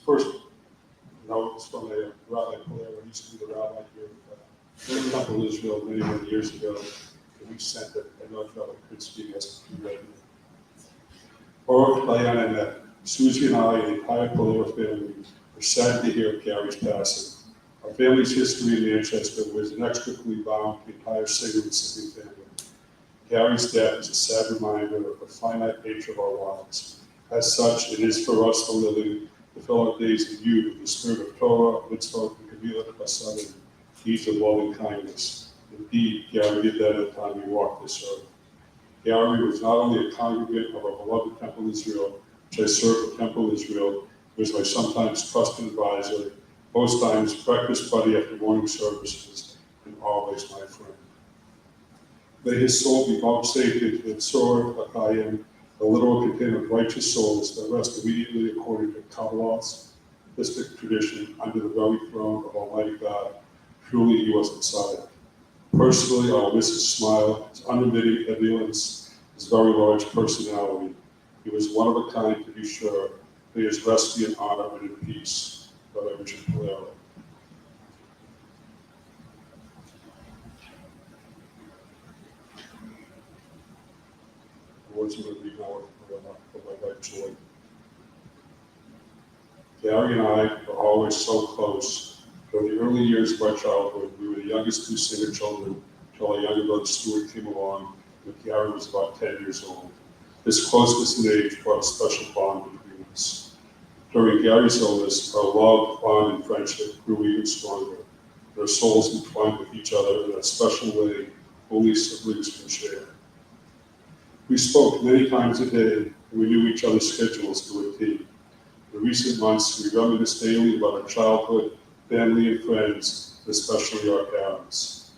Speaker 7: First, no, it's from a rabbi Polaire, who used to be the rabbi here in the Temple of Israel many years ago. And we sent it, I know I felt I could speak as to read. Baruch Diana and that Susie and I, the entire Polaire family, were sad to hear of Gary's passing. Our family's history in Manchester was inextricably bound to the entire Sager Mississippi family. Gary's death is a sad reminder of the finite nature of our lives. As such, it is for us, the living, to fill our days with you with the spirit of Torah, mitzvot, and Kabbalah, Chesed, deeds of loving kindness. Indeed, Gary did that at the time he walked this earth. Gary was not only a congregant of our beloved Temple Israel, which I served at Temple Israel, he was my sometimes trusted advisor, most times breakfast buddy after morning services, and always my friend. May his soul be vouchsafed into the Tzor HaChaim, the literal container of righteous souls that rest immediately according to Kabbalah's mystic tradition under the very throne of Almighty God. Truly, he was Messiah. Personally, I will miss his smile, his unremitting ebullience, his very large personality. He was one of a kind, to be sure. May his rest be in honor and in peace. Brother Richard Polaire. Words of the now of my wife Joy. Gary and I were always so close. During the early years of our childhood, we were the youngest two Singer children until our younger brother Stuart came along when Gary was about 10 years old. This closeness in age brought a special bond between us. During Gary's illness, our love, bond, and friendship grew even stronger. Our souls entwined with each other in that special way only siblings can share. We spoke many times a day, and we knew each other's schedules to a T. In recent months, we reminisced daily about our childhood family and friends, and especially our parents.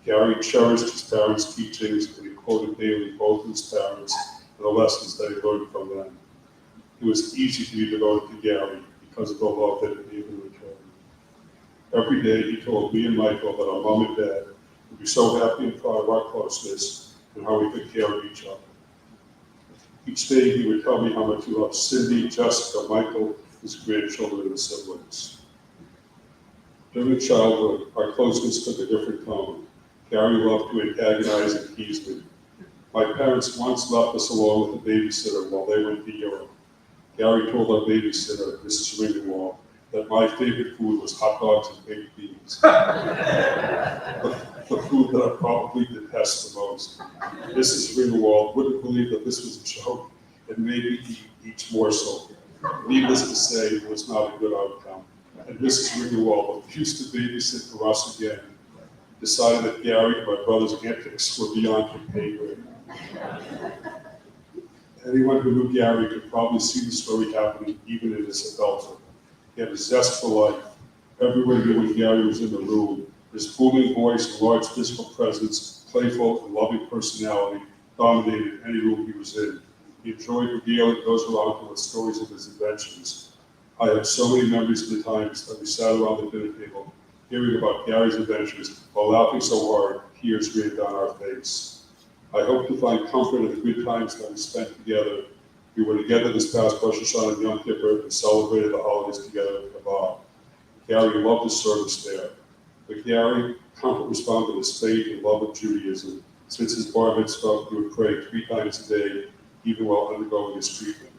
Speaker 7: Gary cherished his parents' teachings, and he quoted daily both his parents and the lessons that he learned from them. It was easy to be devoted to Gary because of the love that he gave in return. Every day he told me and Michael that our mom and dad would be so happy and proud of our closeness and how we took care of each other. Each day he would tell me how much he loved Cindy, Jessica, Michael, his grandchildren, and siblings. During childhood, our closeness took a different tone. Gary loved to antagonize and tease me. My parents once left us alone with a babysitter while they went to Europe. Gary told our babysitter, Mrs. Ringwald, that my favorite food was hot dogs and baked beans. The food that I probably detest the most. Mrs. Ringwald wouldn't believe that this was a joke and made me eat each morsel. Needless to say, it was not a good outcome. And Mrs. Ringwald refused to babysit for us again, decided that Gary and my brother's antics were beyond her pay grade. Anyone who knew Gary could probably see the story happening even in his adulthood. He had a zest for life. Everyone knew when Gary was in the room. His booming voice and large physical presence, playful and loving personality, dominated any room he was in. He enjoyed regaling those around him with stories of his adventures. I have so many memories of the times that we sat around the dinner table, hearing about Gary's adventures while laughing so hard, tears ran down our face. I hope to find comfort in the good times that we spent together. We were together this past Rosh Hashanah and Yom Kippur and celebrated the holidays together at Chabad. Gary loved his service there. But Gary, comfort was found in his faith and love of Judaism. Since his bar mitzvah, he would pray 3 times a day, even while undergoing his treatment.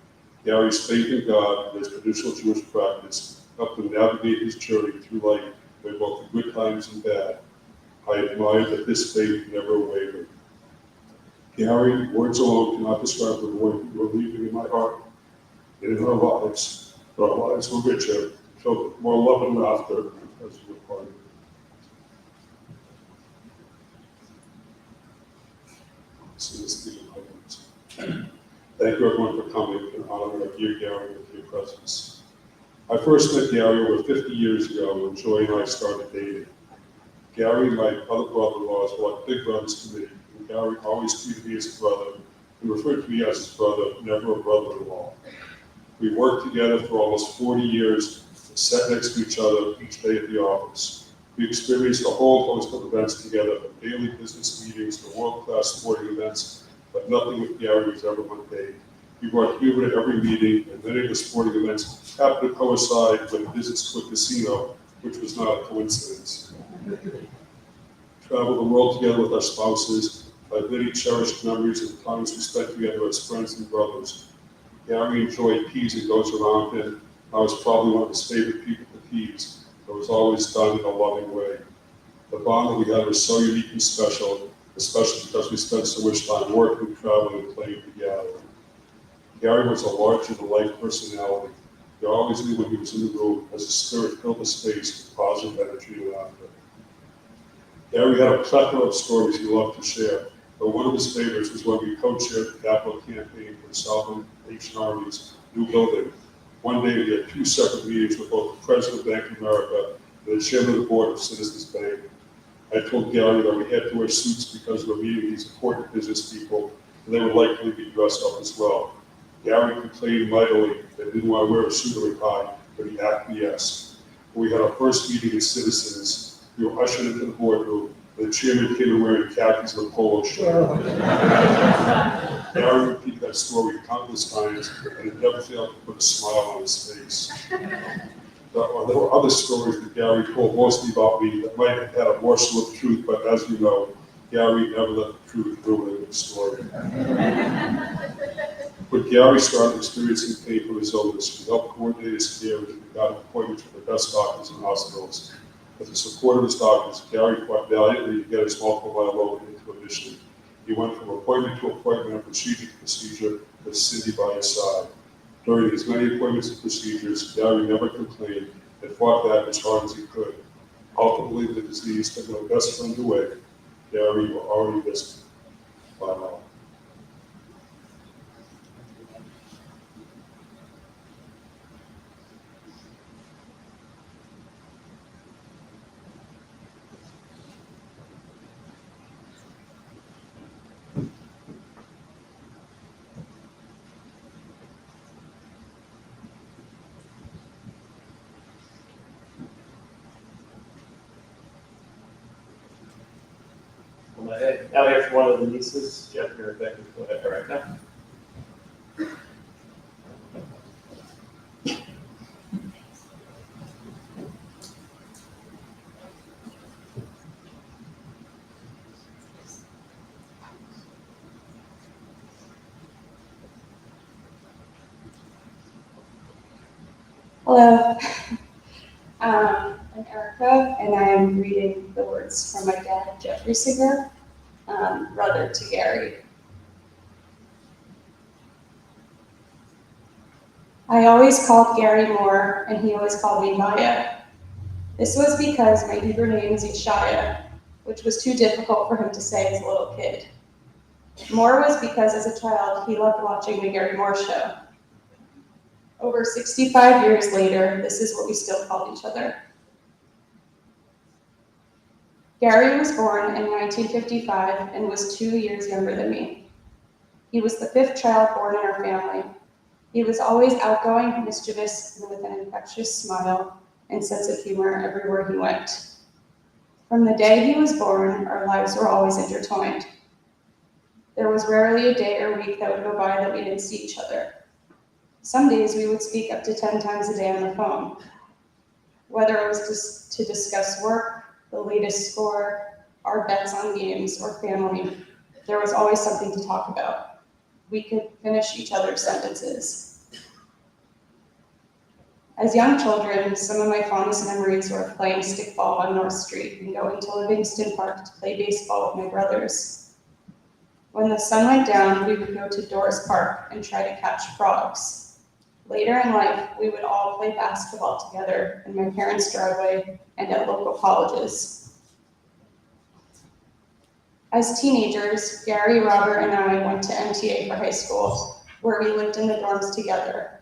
Speaker 7: Gary's faith in God and his traditional Jewish practice helped him navigate his journey through life with both the good times and bad. I admire that this faith never wavered. Gary, words alone cannot describe the void you were leaving in my heart and in our lives. But our lives were richer, filled with more love and laughter as we were parted. So this is the highlights. Thank you everyone for coming and honoring our dear Gary with your presence. I first met Gary over 50 years ago when Joy and I started dating. Gary and my other brother-in-laws were like big brothers to me, and Gary always treated me as a brother and referred to me as his brother, never a brother-in-law. We worked together for almost 40 years, and sat next to each other each day at the office. We experienced a whole host of events together, from daily business meetings to world-class sporting events, but nothing with Gary was ever mundane. He brought humor to every meeting, and many of the sporting events happened to coincide with visits to a casino, which was not a coincidence. Traveled the world together with our spouses. I have many cherished memories of the times we spent together as friends and brothers. Gary enjoyed teasing those around him. I was probably one of his favorite people to tease. It was always done in a loving way. The bond that we had was so unique and special, especially because we spent so much time working, traveling, and playing together. Gary was a larger-than-life personality. You always knew when he was in the room, as his spirit filled the space with positive energy and laughter. Gary had a plethora of stories he loved to share, but one of his favorites was when we co-chaired the capital campaign for the Salvation Army's new building. One day we had 2 separate meetings with both the President of Bank of America and the Chairman of the Board of Citizens Bank. I told Gary that we had to wear suits because we're meeting these important business people, and they would likely be dressed up as well. Gary complained mightily that he didn't want to wear a suit or a tie, but he acquiesced. When we had our first meeting as citizens, we were ushered into the boardroom, and the chairman came in wearing khakis and a polo shirt. Gary repeated that story countless times, and it never failed to put a smile on his face. There were other stories that Gary told mostly about me that might have had a morsel of truth, but as you know, Gary never let the truth ruin the story. When Gary started experiencing pain from his illness, we helped coordinate his care and got appointments with the best doctors and hospitals. With the support of his doctors, Gary fought valiantly to get his multiple myeloma into remission. He went from appointment to appointment and procedure to procedure with Cindy by his side. During his many appointments and procedures, Gary never complained and fought back as hard as he could. Ultimately, the disease took my best friend away. Gary, you were already missed by now.
Speaker 4: Now we have one of the nieces, Jeffrey or Rebecca, go ahead, Erica.
Speaker 8: Hello, I'm Erica, and I am reading the words from my dad, Jeffrey Singer, brother to Gary. I always called Gary Moore, and he always called me Maya. This was because my Hebrew name is Yeshaya, which was too difficult for him to say as a little kid. Moore was because as a child, he loved watching the Gary Moore Show. Over 65 years later, this is what we still call each other. Gary was born in 1955 and was 2 years younger than me. He was the 5th child born in our family. He was always outgoing, mischievous, and with an infectious smile and sense of humor everywhere he went. From the day he was born, our lives were always intertwined. There was rarely a day or week that would go by that we didn't see each other. Some days we would speak up to 10 times a day on the phone. Whether it was to discuss work, the latest score, our bets on games, or family, there was always something to talk about. We could finish each other's sentences. As young children, some of my fondest memories were of playing stickball on North Street and going to Livingston Park to play baseball with my brothers. When the sun went down, we would go to Doris Park and try to catch frogs. Later in life, we would all play basketball together in my parents' driveway and at local colleges. As teenagers, Gary, Robert, and I went to MTA for high school, where we lived in the dorms together,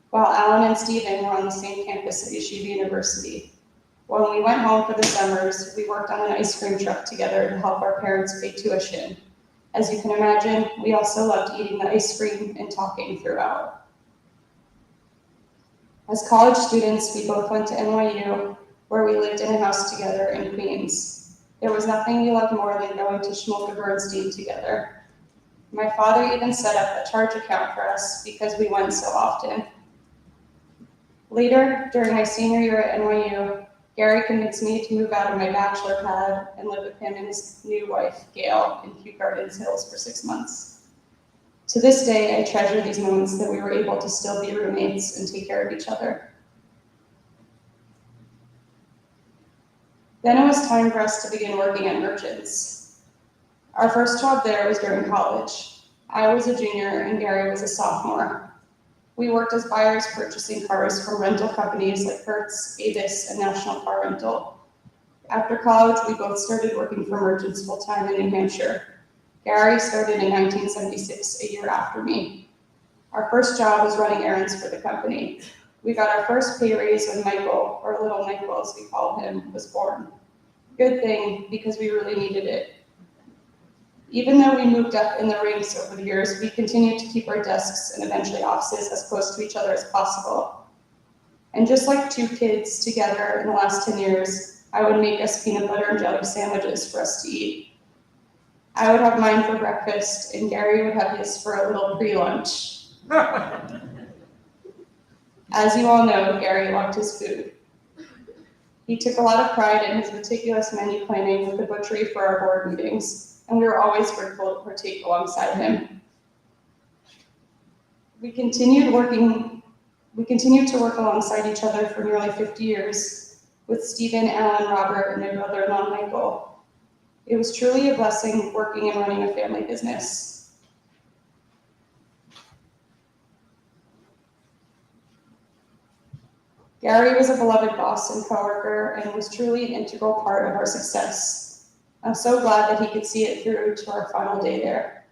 Speaker 8: while Alan and Stephen were on the same campus at Yeshiva University. When we went home for the summers, we worked on an ice cream truck together to help our parents pay tuition. As you can imagine, we also loved eating the ice cream and talking throughout. As college students, we both went to NYU, where we lived in a house together in Queens. There was nothing we loved more than going to Shmulka Bernstein together. My father even set up a charge account for us because we went so often. Later, during my senior year at NYU, Gary convinced me to move out of my bachelor pad and live with him and his new wife, Gail, in Kew Gardens Hills for 6 months. To this day, I treasure these moments that we were able to still be roommates and take care of each other. Then it was time for us to begin working at Merchants. Our first job there was during college. I was a junior and Gary was a sophomore. We worked as buyers purchasing cars from rental companies like Hertz, Avis, and National Car Rental. After college, we both started working for Merchants full-time in New Hampshire. Gary started in 1976, a year after me. Our first job was running errands for the company. We got our first pay raise when Michael, or little Michael as we called him, was born. Good thing, because we really needed it. Even though we moved up in the ranks over the years, we continued to keep our desks and eventually offices as close to each other as possible. And just like 2 kids together in the last 10 years, I would make us peanut butter and jelly sandwiches for us to eat. I would have mine for breakfast, and Gary would have his for a little pre-lunch. As you all know, Gary loved his food. He took a lot of pride in his meticulous menu planning with the butchery for our board meetings, and we were always grateful to partake alongside him. We continued to work alongside each other for nearly 50 years, with Stephen, Alan, Robert, and my brother-in-law, Michael. It was truly a blessing working and running a family business. Gary was a beloved boss and coworker and was truly an integral part of our success. I'm so glad that he could see it through to our final day there.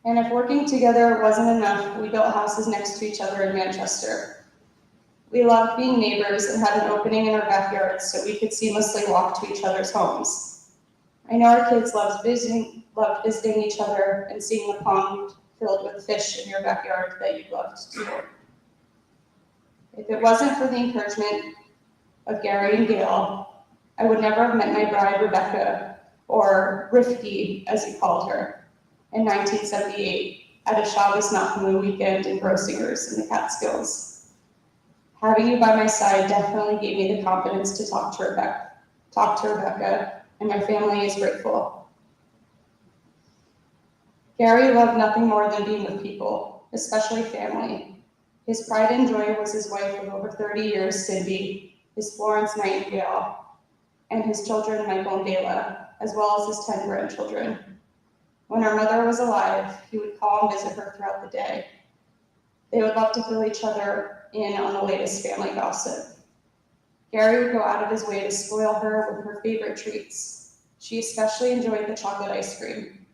Speaker 8: And if working together wasn't enough, we built houses next to each other in Manchester. We loved being neighbors and had an opening in our backyards so we could seamlessly walk to each other's homes. I know our kids loved visiting each other and seeing the pond filled with fish in your backyard that you loved too. If it wasn't for the encouragement of Gary and Gail, I would never have met my bride, Rebecca, or Rifki, as he called her, in 1978 at a Shabbos Nachmu weekend in Grossinger's in the Catskills. Having you by my side definitely gave me the confidence to talk to Rebecca, and my family is grateful. Gary loved nothing more than being with people, especially family. His pride and joy was his wife of over 30 years, Cindy, his Florence Nightingale, and his children, Michael and Bela, as well as his 10 grandchildren. When our mother was alive, he would call and visit her throughout the day. They would love to fill each other in on the latest family gossip. Gary would go out of his way to spoil her with her favorite treats. She especially enjoyed the chocolate ice cream.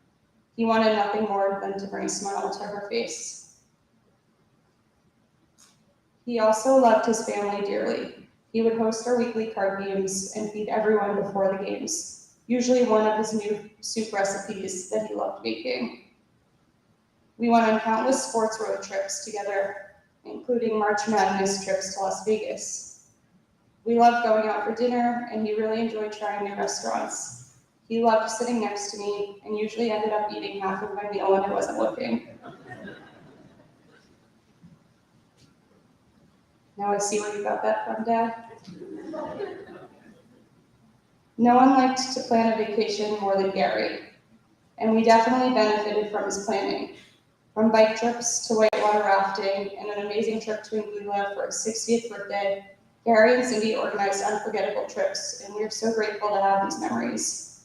Speaker 8: He wanted nothing more than to bring a smile to her face. He also loved his family dearly. He would host our weekly card games and feed everyone before the games, usually one of his new soup recipes that he loved making. We went on countless sports road trips together, including March Madness trips to Las Vegas. We loved going out for dinner, and he really enjoyed trying new restaurants. He loved sitting next to me and usually ended up eating half of my meal when I wasn't looking. Now I see where you got that from, Dad. No one liked to plan a vacation more than Gary, and we definitely benefited from his planning. From bike trips to whitewater rafting and an amazing trip to Anguilla for his 60th birthday, Gary and Cindy organized unforgettable trips, and we are so grateful to have these memories.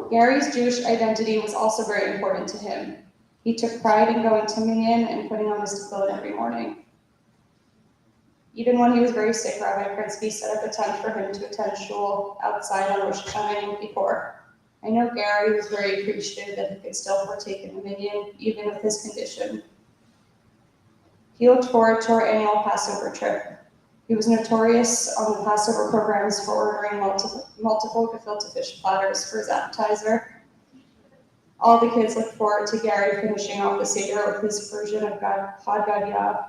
Speaker 8: Gary's Jewish identity was also very important to him. He took pride in going to minyan and putting on his tefillin every morning. Even when he was very sick, Rabbi Krinsky set up a tent for him to attend shul outside on Rosh Hashanah and Yom Kippur. I know Gary was very appreciative that he could still partake in the minyan, even with his condition. He looked forward to our annual Passover trip. He was notorious on the Passover programs for ordering multiple gefilte fish platters for his appetizer. All the kids looked forward to Gary finishing off the Seder with his version of Chad Gadya.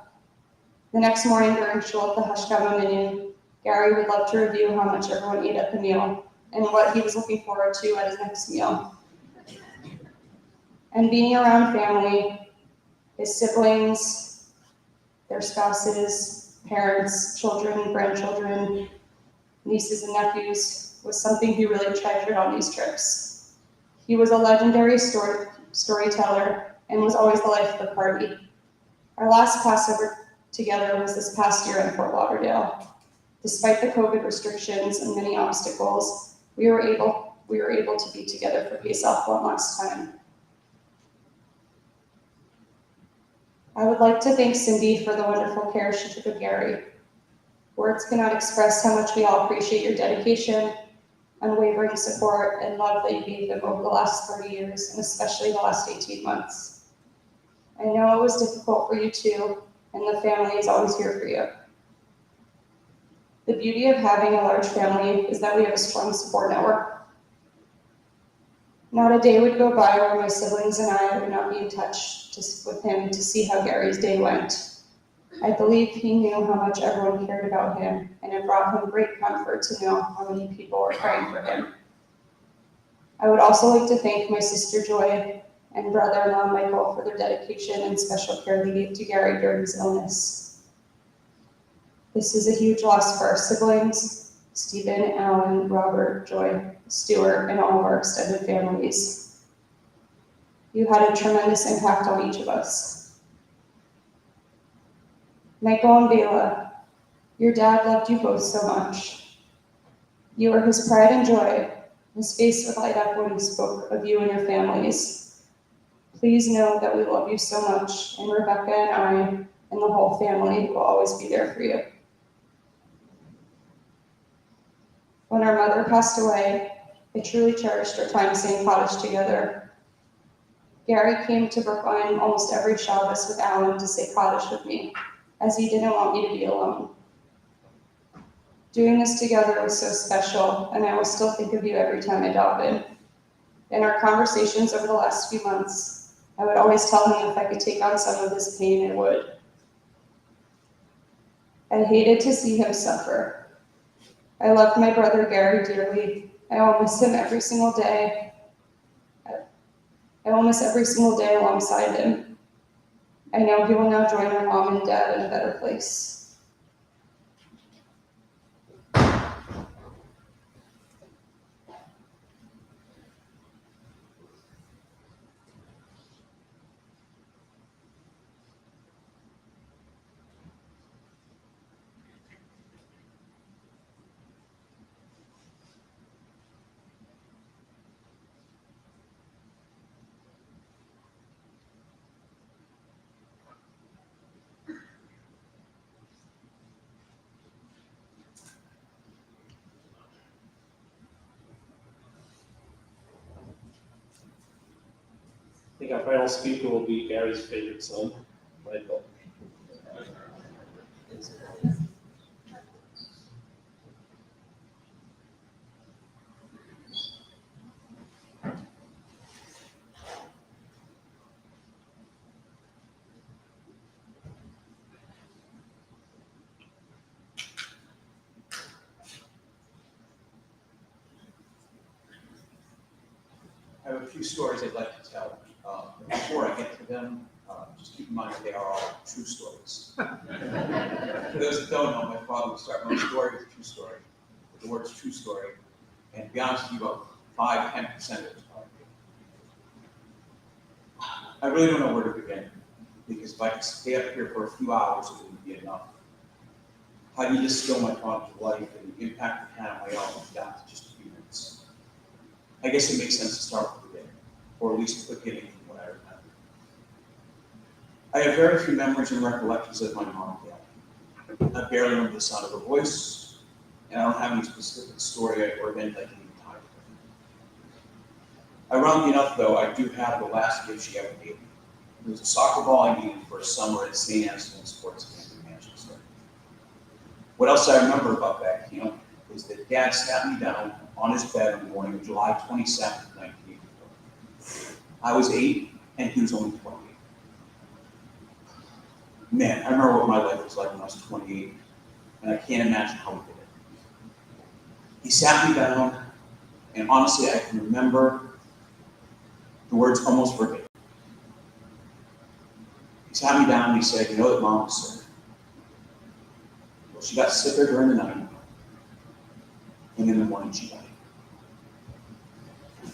Speaker 8: The next morning during shul at the Hashkama minyan, Gary would love to review how much everyone ate at the meal and what he was looking forward to at his next meal. And being around family, his siblings, their spouses, parents, children, grandchildren, nieces and nephews, was something he really treasured on these trips. He was a legendary storyteller and was always the life of the party. Our last Passover together was this past year in Fort Lauderdale. Despite the COVID restrictions and many obstacles, we were able to be together for Pesach one last time. I would like to thank Cindy for the wonderful care she took of Gary. Words cannot express how much we all appreciate your dedication, unwavering support, and love that you gave them over the last 30 years, and especially the last 18 months. I know it was difficult for you too, and the family is always here for you. The beauty of having a large family is that we have a strong support network. Not a day would go by where my siblings and I would not be in touch with him to see how Gary's day went. I believe he knew how much everyone cared about him, and it brought him great comfort to know how many people were praying for him. I would also like to thank my sister Joy and brother-in-law Michael for their dedication and special care they gave to Gary during his illness. This is a huge loss for our siblings, Stephen, Alan, Robert, Joy, Stuart, and all of our extended families. You had a tremendous impact on each of us. Michael and Bela, your dad loved you both so much. You were his pride and joy. His face would light up when he spoke of you and your families. Please know that we love you so much, and Rebecca and I and the whole family will always be there for you. When our mother passed away, I truly cherished our time saying Kaddish together. Gary came to Brookline almost every Shabbos with Alan to say Kaddish with me, as he didn't want me to be alone. Doing this together was so special, and I will still think of you every time I daven. In our conversations over the last few months, I would always tell him if I could take on some of his pain, I would. I hated to see him suffer. I loved my brother Gary dearly. I will miss him every single day. I will miss every single day alongside him. I know he will now join my mom and dad in a better place.
Speaker 4: I think our final speaker will be Gary's favorite son, Michael.
Speaker 9: I have a few stories I'd like to tell. Before I get to them, just keep in mind they are all true stories. For those that don't know, my father would start most story with a true story, with the words true story. And to be honest with you, about 5–10% of it is probably true. I really don't know where to begin, because if I could stay up here for a few hours, it wouldn't be enough. How do you distill my father's life and the impact it had on my own down to just a few minutes? I guess it makes sense to start with the beginning, or at least the beginning from what I remember. I have very few memories and recollections of my mom and dad. I barely remember the sound of her voice, and I don't have any specific story or event I can even tie to her. Ironically enough, though, I do have the last gift she ever gave me. It was a soccer ball I needed for a summer at St. Anselm Sports Camp in Manchester. What else I remember about that camp is that Dad sat me down on his bed on the morning of July 22nd, 1984. I was 8 and he was only 28. Man, I remember what my life was like when I was 28, and I can't imagine how he did it. He sat me down, and honestly, I can remember the words almost verbatim. He sat me down and he said, "You know that Mom was sick. Well, she got sicker during the night, and in the morning she died." I'm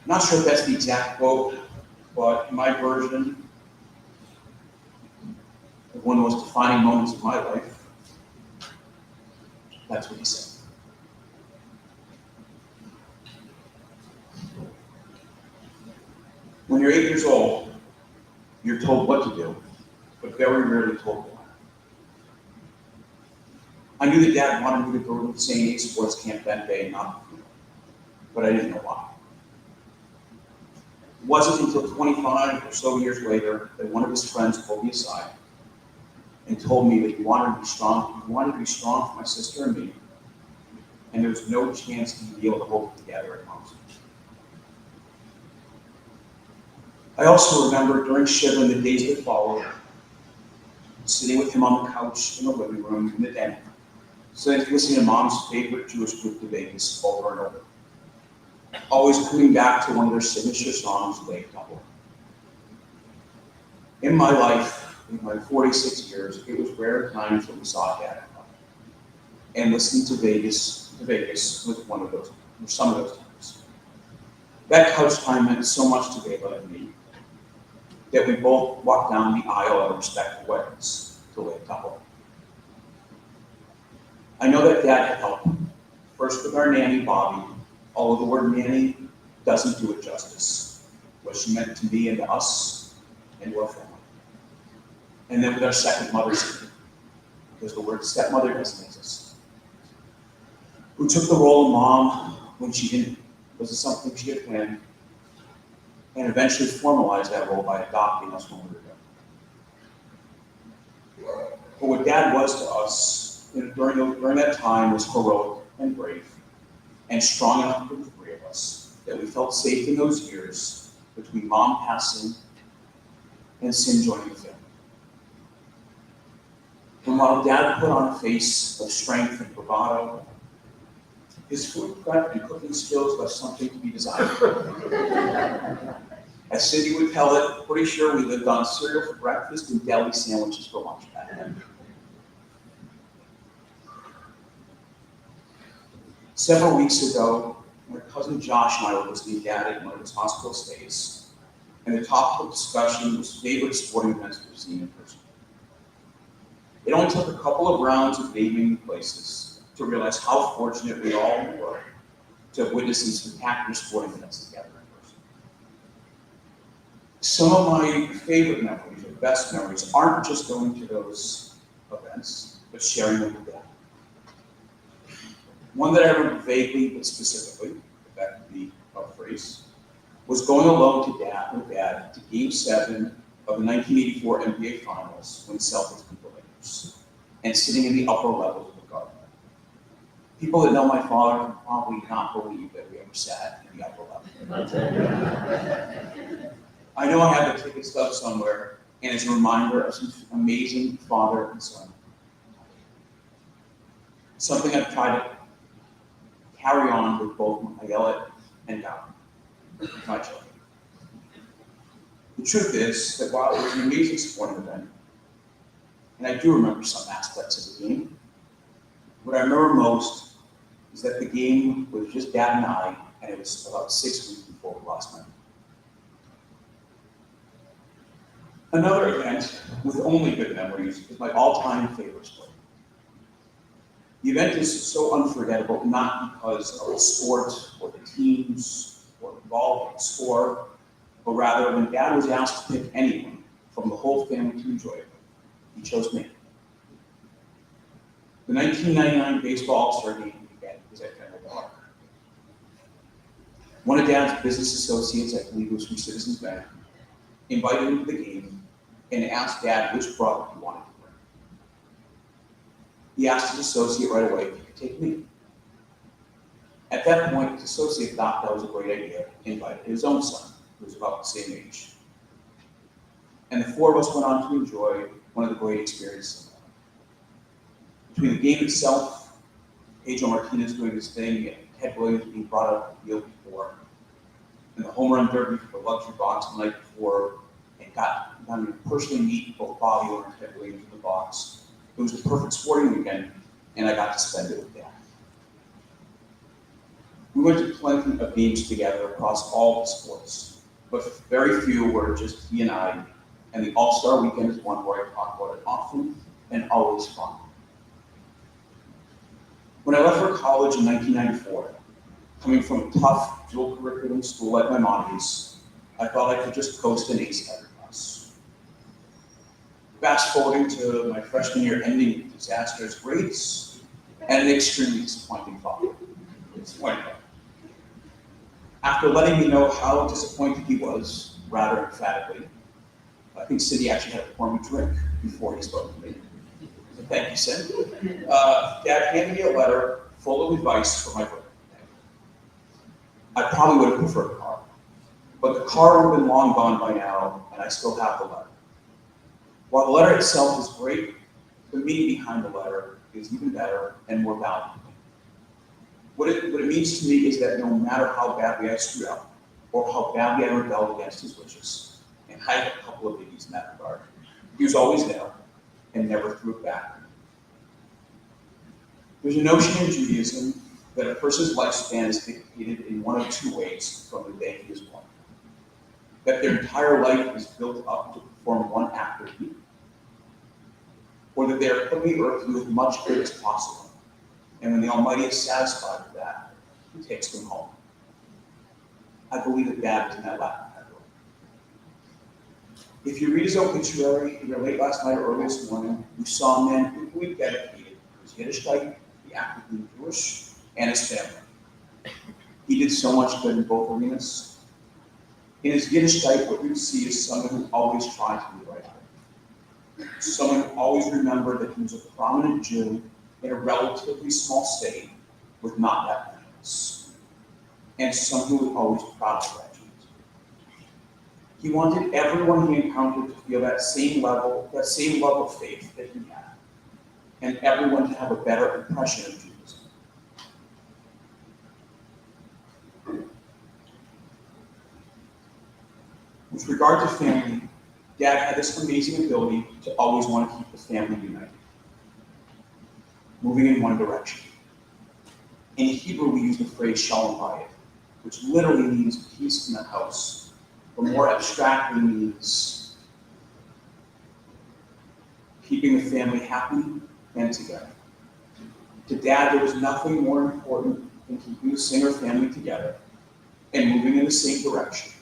Speaker 9: not sure if that's the exact quote, but in my version of one of the most defining moments of my life, that's what he said. When you're 8 years old, you're told what to do, but very rarely told why. I knew that Dad wanted me to go to the St. A Sports Camp that day and not the field, but I didn't know why. It wasn't until 25 or so years later that one of his friends pulled me aside and told me that he wanted to be strong. He wanted to be strong for my sister and me, and there was no chance he'd be able to hold it together at home. I also remember during Shiva and the days that followed, sitting with him on the couch in the living room in the den, listening to Mom's favorite Jewish group, the Vegas, over and over. Always coming back to one of their signature songs, Late Double. In my life, in my 46 years, it was rare times that we saw Dad come. And listening to Vegas was one of those, or some of those times. That couch time meant so much to Bela and me that we both walked down the aisle at our respective weddings to Late Double. I know that Dad had helped, first with our nanny, Bobby, although the word nanny doesn't do it justice, what she meant to me and to us and to our family. And then with our second mother, because the word stepmother doesn't exist, who took the role of Mom when she didn't. Was it something she had planned? And eventually formalized that role by adopting us when we were young. But what Dad was to us during that time was heroic and brave and strong enough for the three of us that we felt safe in those years between Mom passing and Sin joining the family. And while Dad put on a face of strength and bravado, his food prep and cooking skills left something to be desired. As Cindy would tell it, pretty sure we lived on cereal for breakfast and deli sandwiches for lunch back then. Several weeks ago, my cousin Josh and I were visiting Dad in one of his hospital stays, and the topic of discussion was favorite sporting events we've seen in person. It only took a couple of rounds of naming places to realize how fortunate we all were to have witnessed these spectacular sporting events together in person. Some of my favorite memories, or best memories, aren't just going to those events, but sharing them with Dad. One that I remember vaguely but specifically, if that could be a phrase, was going alone with Dad to Game 7 of the 1984 NBA Finals when the Celtics beat the Lakers, and sitting in the upper levels of the Garden. People that know my father can probably not believe that we ever sat in the upper level. I know I have the ticket stub somewhere, and it's a reminder of some amazing father and son. Something I've tried to carry on with both Ayelet and Dad, my children. The truth is that while it was an amazing sporting event, and I do remember some aspects of the game, what I remember most is that the game was just Dad and I, and it was about 6 weeks before we lost my. Another event with only good memories is my all-time favorite sport. The event is so unforgettable, not because of the sport or the teams or involved in the score, but rather when Dad was asked to pick anyone from the whole family to enjoy it, he chose me. The 1999 baseball All-Star game was at Fenway Park. One of Dad's business associates, I believe it was from Citizens Bank, invited him to the game and asked Dad which brother he wanted to bring. He asked his associate right away if he could take me. At that point, his associate thought that was a great idea and invited his own son, who was about the same age. And the four of us went on to enjoy one of the great experiences. Between the game itself, Pedro Martinez doing his thing, and Ted Williams being brought up the field before, and the home run derby for the luxury box the night before, and got to personally meet both Bobby Orr and Ted Williams in the box. It was the perfect sporting weekend, and I got to spend it with Dad. We went to plenty of games together across all the sports, but very few were just he and I, and the All-Star Weekend is one where I talk about it often and always fun. When I left for college in 1994, coming from a tough dual curriculum school like Maimonides, I thought I could just coast an ace every class. Fast forwarding to my freshman year ending with disastrous grades and an extremely disappointing father. After letting me know how disappointed he was, rather emphatically, I think Cindy actually had to pour me a drink before he spoke to me. So thank you, Cindy. Dad handed me a letter full of advice for my birthday. I probably would have preferred a car, but the car would have been long gone by now, and I still have the letter. While the letter itself is great, the meaning behind the letter is even better and more valuable. What it means to me is that no matter how badly I screwed up, or how badly I rebelled against his wishes, and I had a couple of biggies in that regard, he was always there and never threw it back. There's a notion in Judaism that a person's lifespan is dictated in one of two ways from the day he is born. That their entire life is built up to perform one act or deed, or that they are put on the earth to do as much good as possible. And when the Almighty is satisfied with that, he takes them home. I believe that Dad is in that latter category. If you read his obituary either late last night or early this morning, you saw a man equally dedicated to his Yiddishkeit, the act of being Jewish, and his family. He did so much good in both arenas. In his Yiddishkeit, what you see is someone who always tried to do right. Someone who always remembered that he was a prominent Jew in a relatively small state with not that many friends, and someone who was always proud of that Jew. He wanted everyone he encountered to feel that same level of faith that he had, and everyone to have a better impression of Judaism. With regard to family, Dad had this amazing ability to always want to keep the family united, moving in one direction. In Hebrew, we use the phrase shalom bayit, which literally means peace in the house, but more abstractly means keeping the family happy and together. To Dad, there was nothing more important than keeping the Singer family together and moving in the same direction,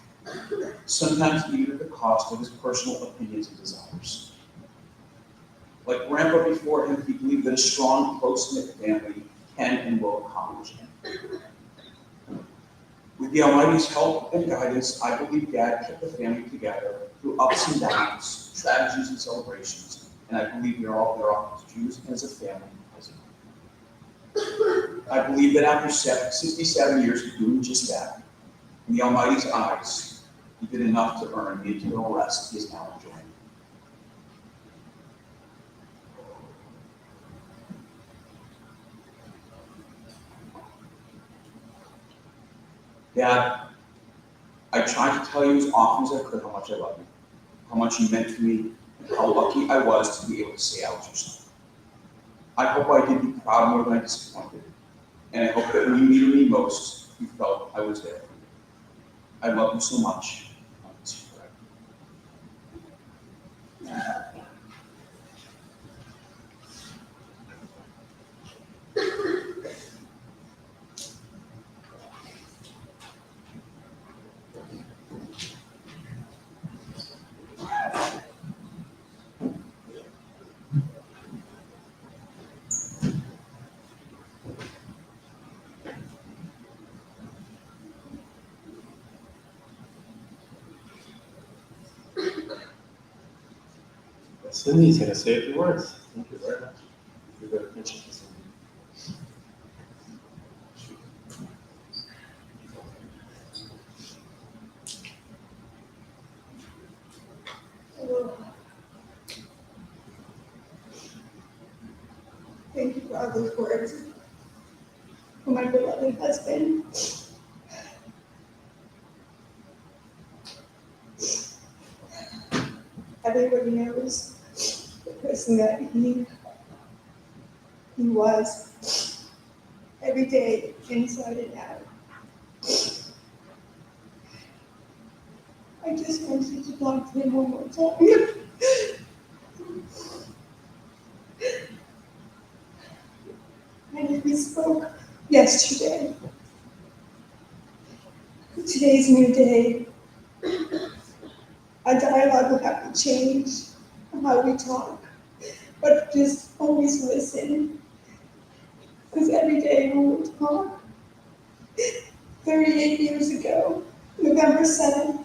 Speaker 9: sometimes even at the cost of his personal opinions and desires. Like Grandpa before him, he believed that a strong, close-knit family can and will accomplish anything. With the Almighty's help and guidance, I believe Dad kept the family together through ups and downs, tragedies and celebrations, and I believe we are all better off as Jews and as a family as a group. I believe that after 67 years of doing just that, in the Almighty's eyes, he did enough to earn the eternal rest he is now enjoying. Dad, I tried to tell you as often as I could how much I love you, how much you meant to me, and how lucky I was to be able to say I was your son. I hope I did you proud more than I disappointed, and I hope that when you needed me most, you felt I was there for you. I love you so much. I miss you forever.
Speaker 1: Cindy's gonna say a few words. Thank you very much. You're very patient, Cindy.
Speaker 5: Thank you for all those words. For my beloved husband. Everybody knows the person that he was every day, inside and out. I just wanted to talk to him one more time. And we spoke yesterday. Today's a new day. Our dialogue will have to change how we talk, but just always listen. Because every day when we talk, 38 years ago, November 7th,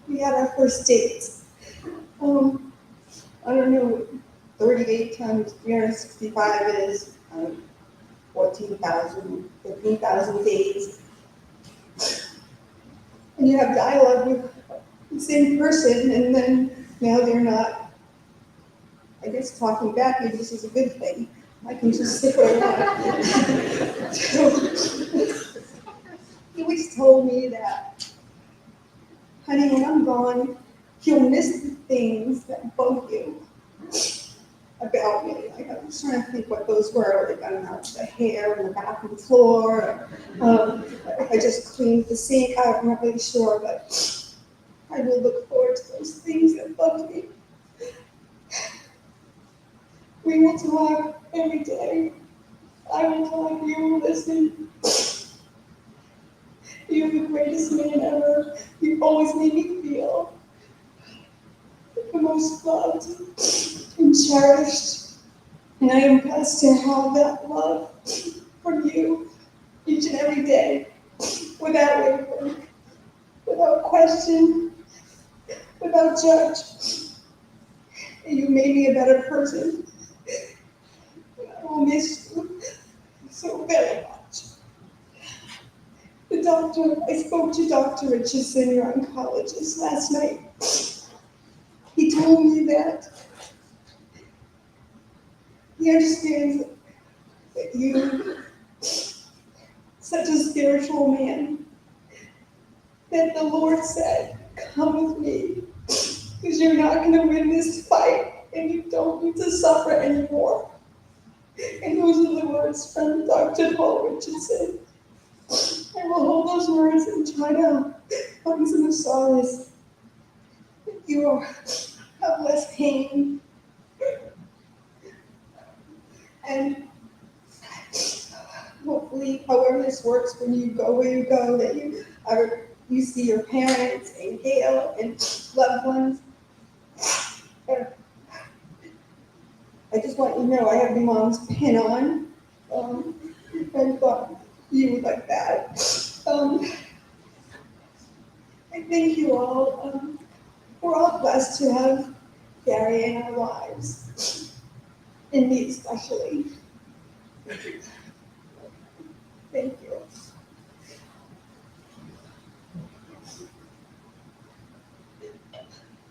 Speaker 5: we had our first date. I don't know what 38 times 365 is, 14,000, 15,000 days. And you have dialogue with the same person, and then now they're not, I guess, talking back. Maybe this is a good thing. I can just sit where I want. So, he always told me that, honey, when I'm gone, you'll miss the things that bug you about me. Like, I was trying to think what those were. Like, I don't know, the hair on the bathroom floor. If I just cleaned the sink, I'm not really sure, but I will look forward to those things that bug me. We will talk every day. I will talk, you will listen. You're the greatest man ever. You always made me feel the most loved and cherished. And I am blessed to have that love from you each and every day, without wavering, without question, without judge. And you made me a better person. I will miss you so very much. I spoke to Dr. Richardson, your oncologist, last night. He told me that He understands that you're such a spiritual man, that the Lord said, come with me, because you're not going to win this fight, and you don't need to suffer anymore. And those are the words from Dr. Paul Richardson. I will hold those words and try to find some solace. You will have less pain. And hopefully, however this works, when you go where you go, that you see your parents and Gail and loved ones. And I just want you to know I have your mom's pin on. I thought you would like that. I thank you all. We're all blessed to have Gary in our lives, and me especially. Thank you.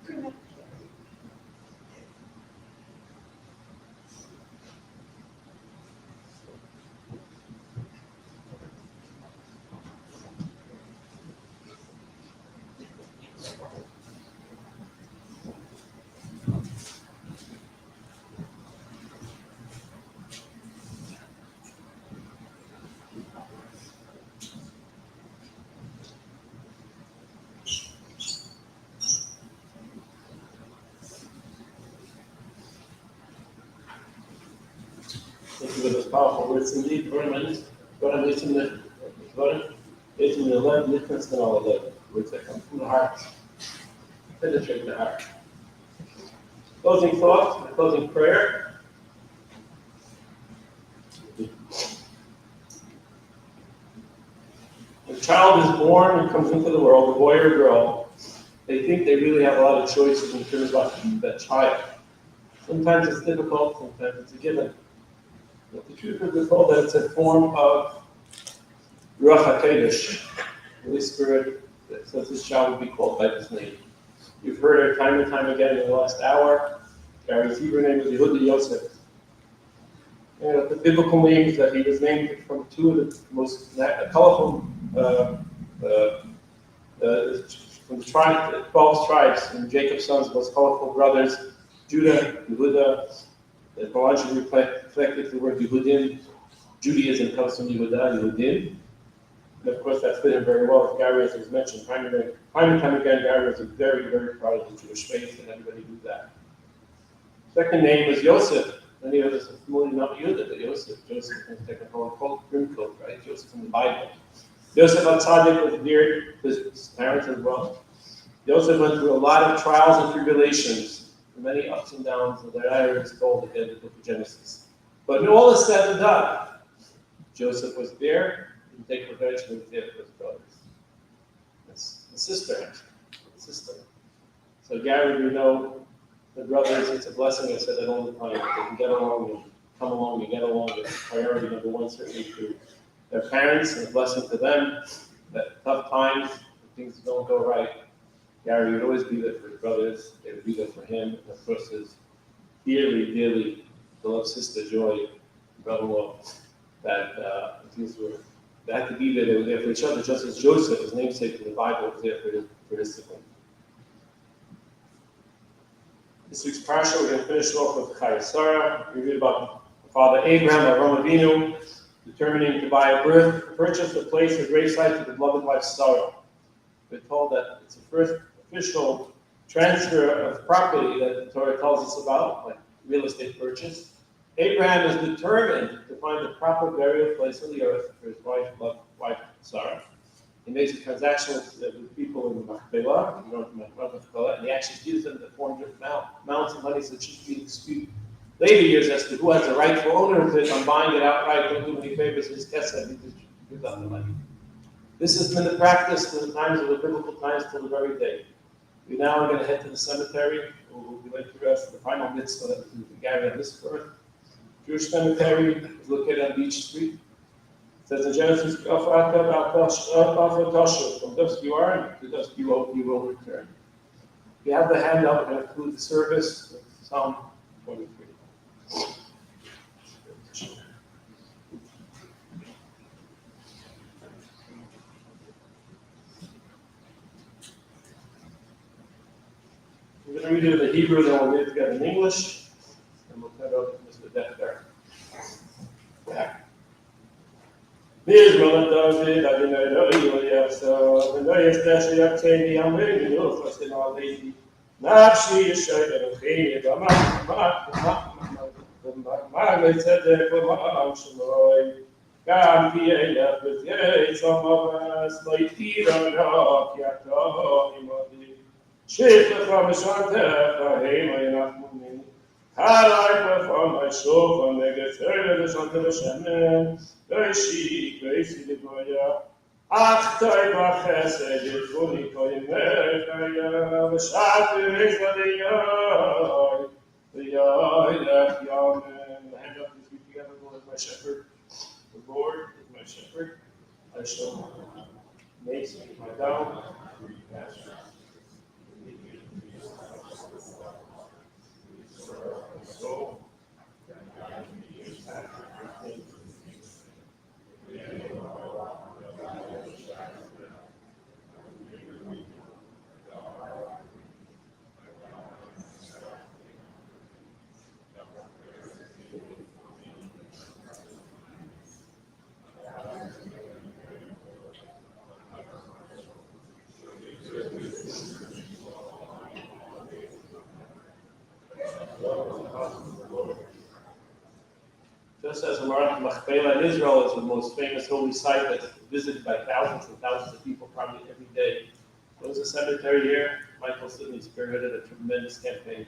Speaker 5: Good night.
Speaker 4: Thank you for those powerful words indeed. Tournament. Tournament is in the tournament. It's in the 11 difference than all 11. Words that come from the heart. Penetrate the heart. Closing thought, closing prayer. When a child is born and comes into the world, a boy or a girl, they think they really have a lot of choices in terms of that child. Sometimes it's difficult, sometimes it's a given. But the truth is, we're told that it's a form of Ruach HaKodesh, the Holy Spirit, that says this child will be called by this name. You've heard it time and time again in the last hour. Gary's Hebrew name is Yehuda Yosef. And the biblical names that he was named from two of the most colorful, from the 12 tribes, and Jacob's sons, most colorful brothers, Judah, Yehuda. The Quran should reflect the word Yehudim. Judaism comes from Yehuda, Yehudim. And of course, that fit him very well. Gary, as was mentioned, time and time again, Gary was very, very proud of the Jewish faith, and everybody knew that. Second name was Yosef. Many of us are familiar not Yehuda, but Yosef. Joseph is a technical grim coat, right? Joseph in the Bible. Yosef HaTzadik was dear to his parents as well. Joseph went through a lot of trials and tribulations, many ups and downs, and their area is told again in the book of Genesis. But when all is said and done, Joseph was there, he didn't take revenge, he was there for his brothers. That's the sister, actually. The sister. So Gary, you know, the brothers, it's a blessing, I said that all the time. They can get along and come along and get along. It's priority number one, certainly to their parents, and a blessing to them. That tough times, things don't go right, Gary would always be there for his brothers, they would be there for him, and of course his dearly, dearly beloved sister Joy, brother-in-law, that they had to be there, they were there for each other, just as Joseph, his namesake in the Bible, was there for his sibling. This week's parsha, we're going to finish off with Chayei Sarah. We read about Father Abraham, Avraham Avinu, determining to buy purchase a place, a gravesite for the beloved wife Sarah. We're told that it's the first official transfer of property that the Torah tells us about, like real estate purchase. Abraham is determined to find the proper burial place on the earth for his wife Sarah. He makes a transaction with people in the Machpelah, and he actually gives them the 400 mounts of money, so it should be a dispute later years as to who has the rightful owner of it. I'm buying it outright, don't do any favors, his kesed, he just gives up the money. This has been the practice from the times of the biblical times till the very day. We now are going to head to the cemetery. We'll be waiting for us for the final mitzvah that we can gather on this birth. Jewish cemetery is located on Beach Street. It says in Genesis, from dusk you are, and to dusk you will return. If you have the handout, we're going to conclude the service with Psalm 23. read it in the Hebrew, then we'll read it together in English, and we'll turn it over to Mr. Defter. Yeah. Nizman David, Adonai Elohim Yaseh, and I establish Yakteni Amen, Yofas in our lady. Nafshi Yeshai Elohim, Magnet Tzedek, V'ma'am Shaloi, Gam Pi Eilach B'Tei Tzomavas, Loitira Rak Yaktah Imadi, Shech Lecha Meshantecha, Heima Yenachmuni, Halai B'Fam Ha'Shov, Neged Tzedek L'Shante L'Shemen, V'Shik V'Isi L'Goya, Ach Toi B'Chesed, Yitfuni Koyim V'Chaya, V'Shat V'Ezra L'Yai, L'Yai Lech Yamen. Hand up these feet together, Lord is my shepherd. The Lord is my shepherd. I shall make my down. So, just as Marat Machpelah in Israel is the most famous holy site that's visited by thousands and thousands of people probably every day. There was a cemetery here. Michael Sidney spearheaded a tremendous campaign.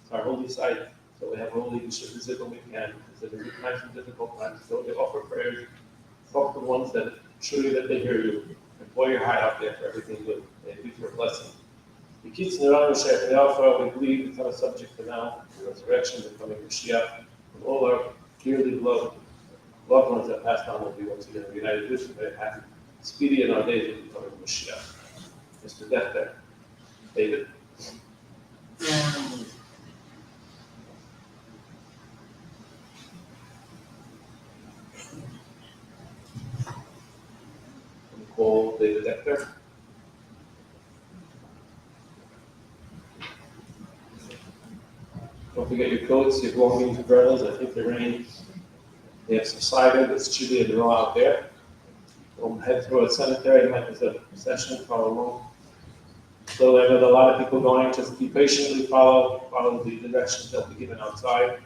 Speaker 4: It's our holy site, so we have holy, we should visit when we can. Visit in good times and difficult times. So they offer prayers. Talk to the ones that show you that they hear you. And pour your heart out there for everything good. Thank you for a blessing. The kids in Iran, Mashiach and Alpha, we believe it's not a subject for now. The resurrection, the coming Mashiach, and all our dearly beloved loved ones that passed on will be once again reunited with you. Very happy, speedy in our days of becoming Mashiach. Mr. Defter, David. Call David Defter. Don't forget your coats, your belongings, umbrellas. I think the rain. They have subsided. It's chilly and raw out there. We'll head toward the cemetery. Like there's a procession, follow along. So I know that a lot of people going. Just be patiently follow the directions that will be given outside.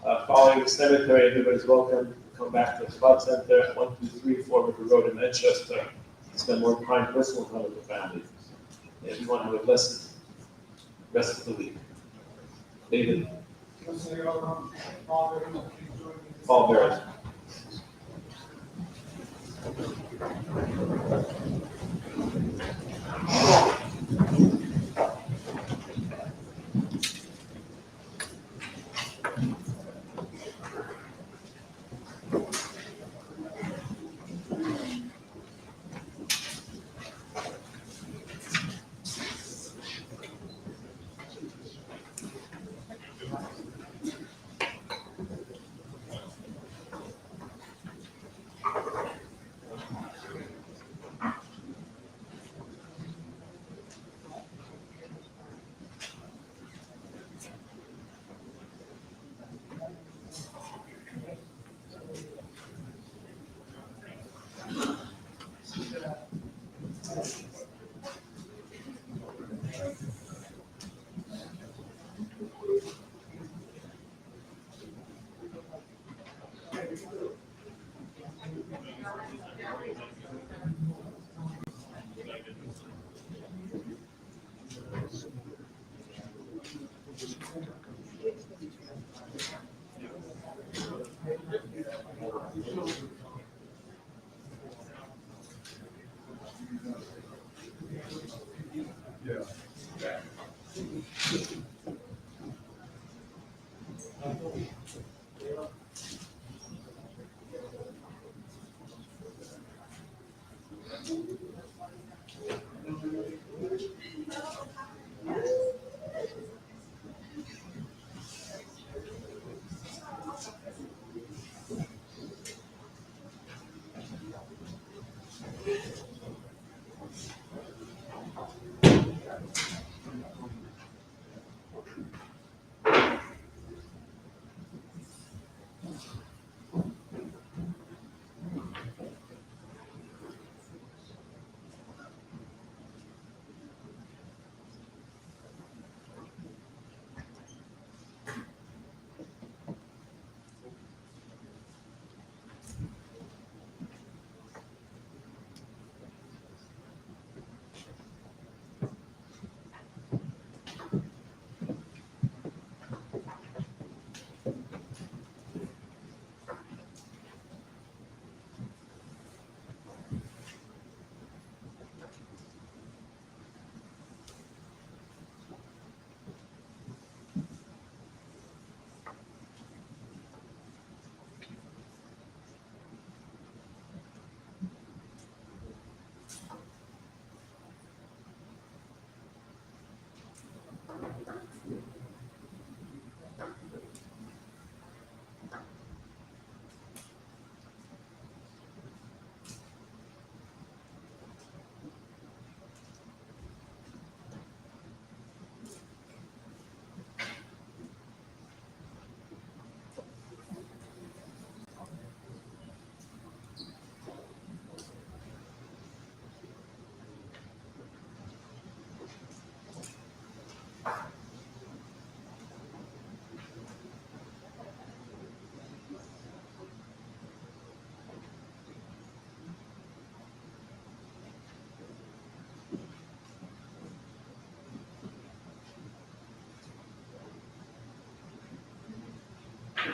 Speaker 4: Following the cemetery, everybody's welcome to come back to the Spot Center at 123 River Road in Manchester to spend more time, personal time with the family. Everyone have a blessed rest of the week. David. Paul Barrett.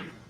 Speaker 1: you.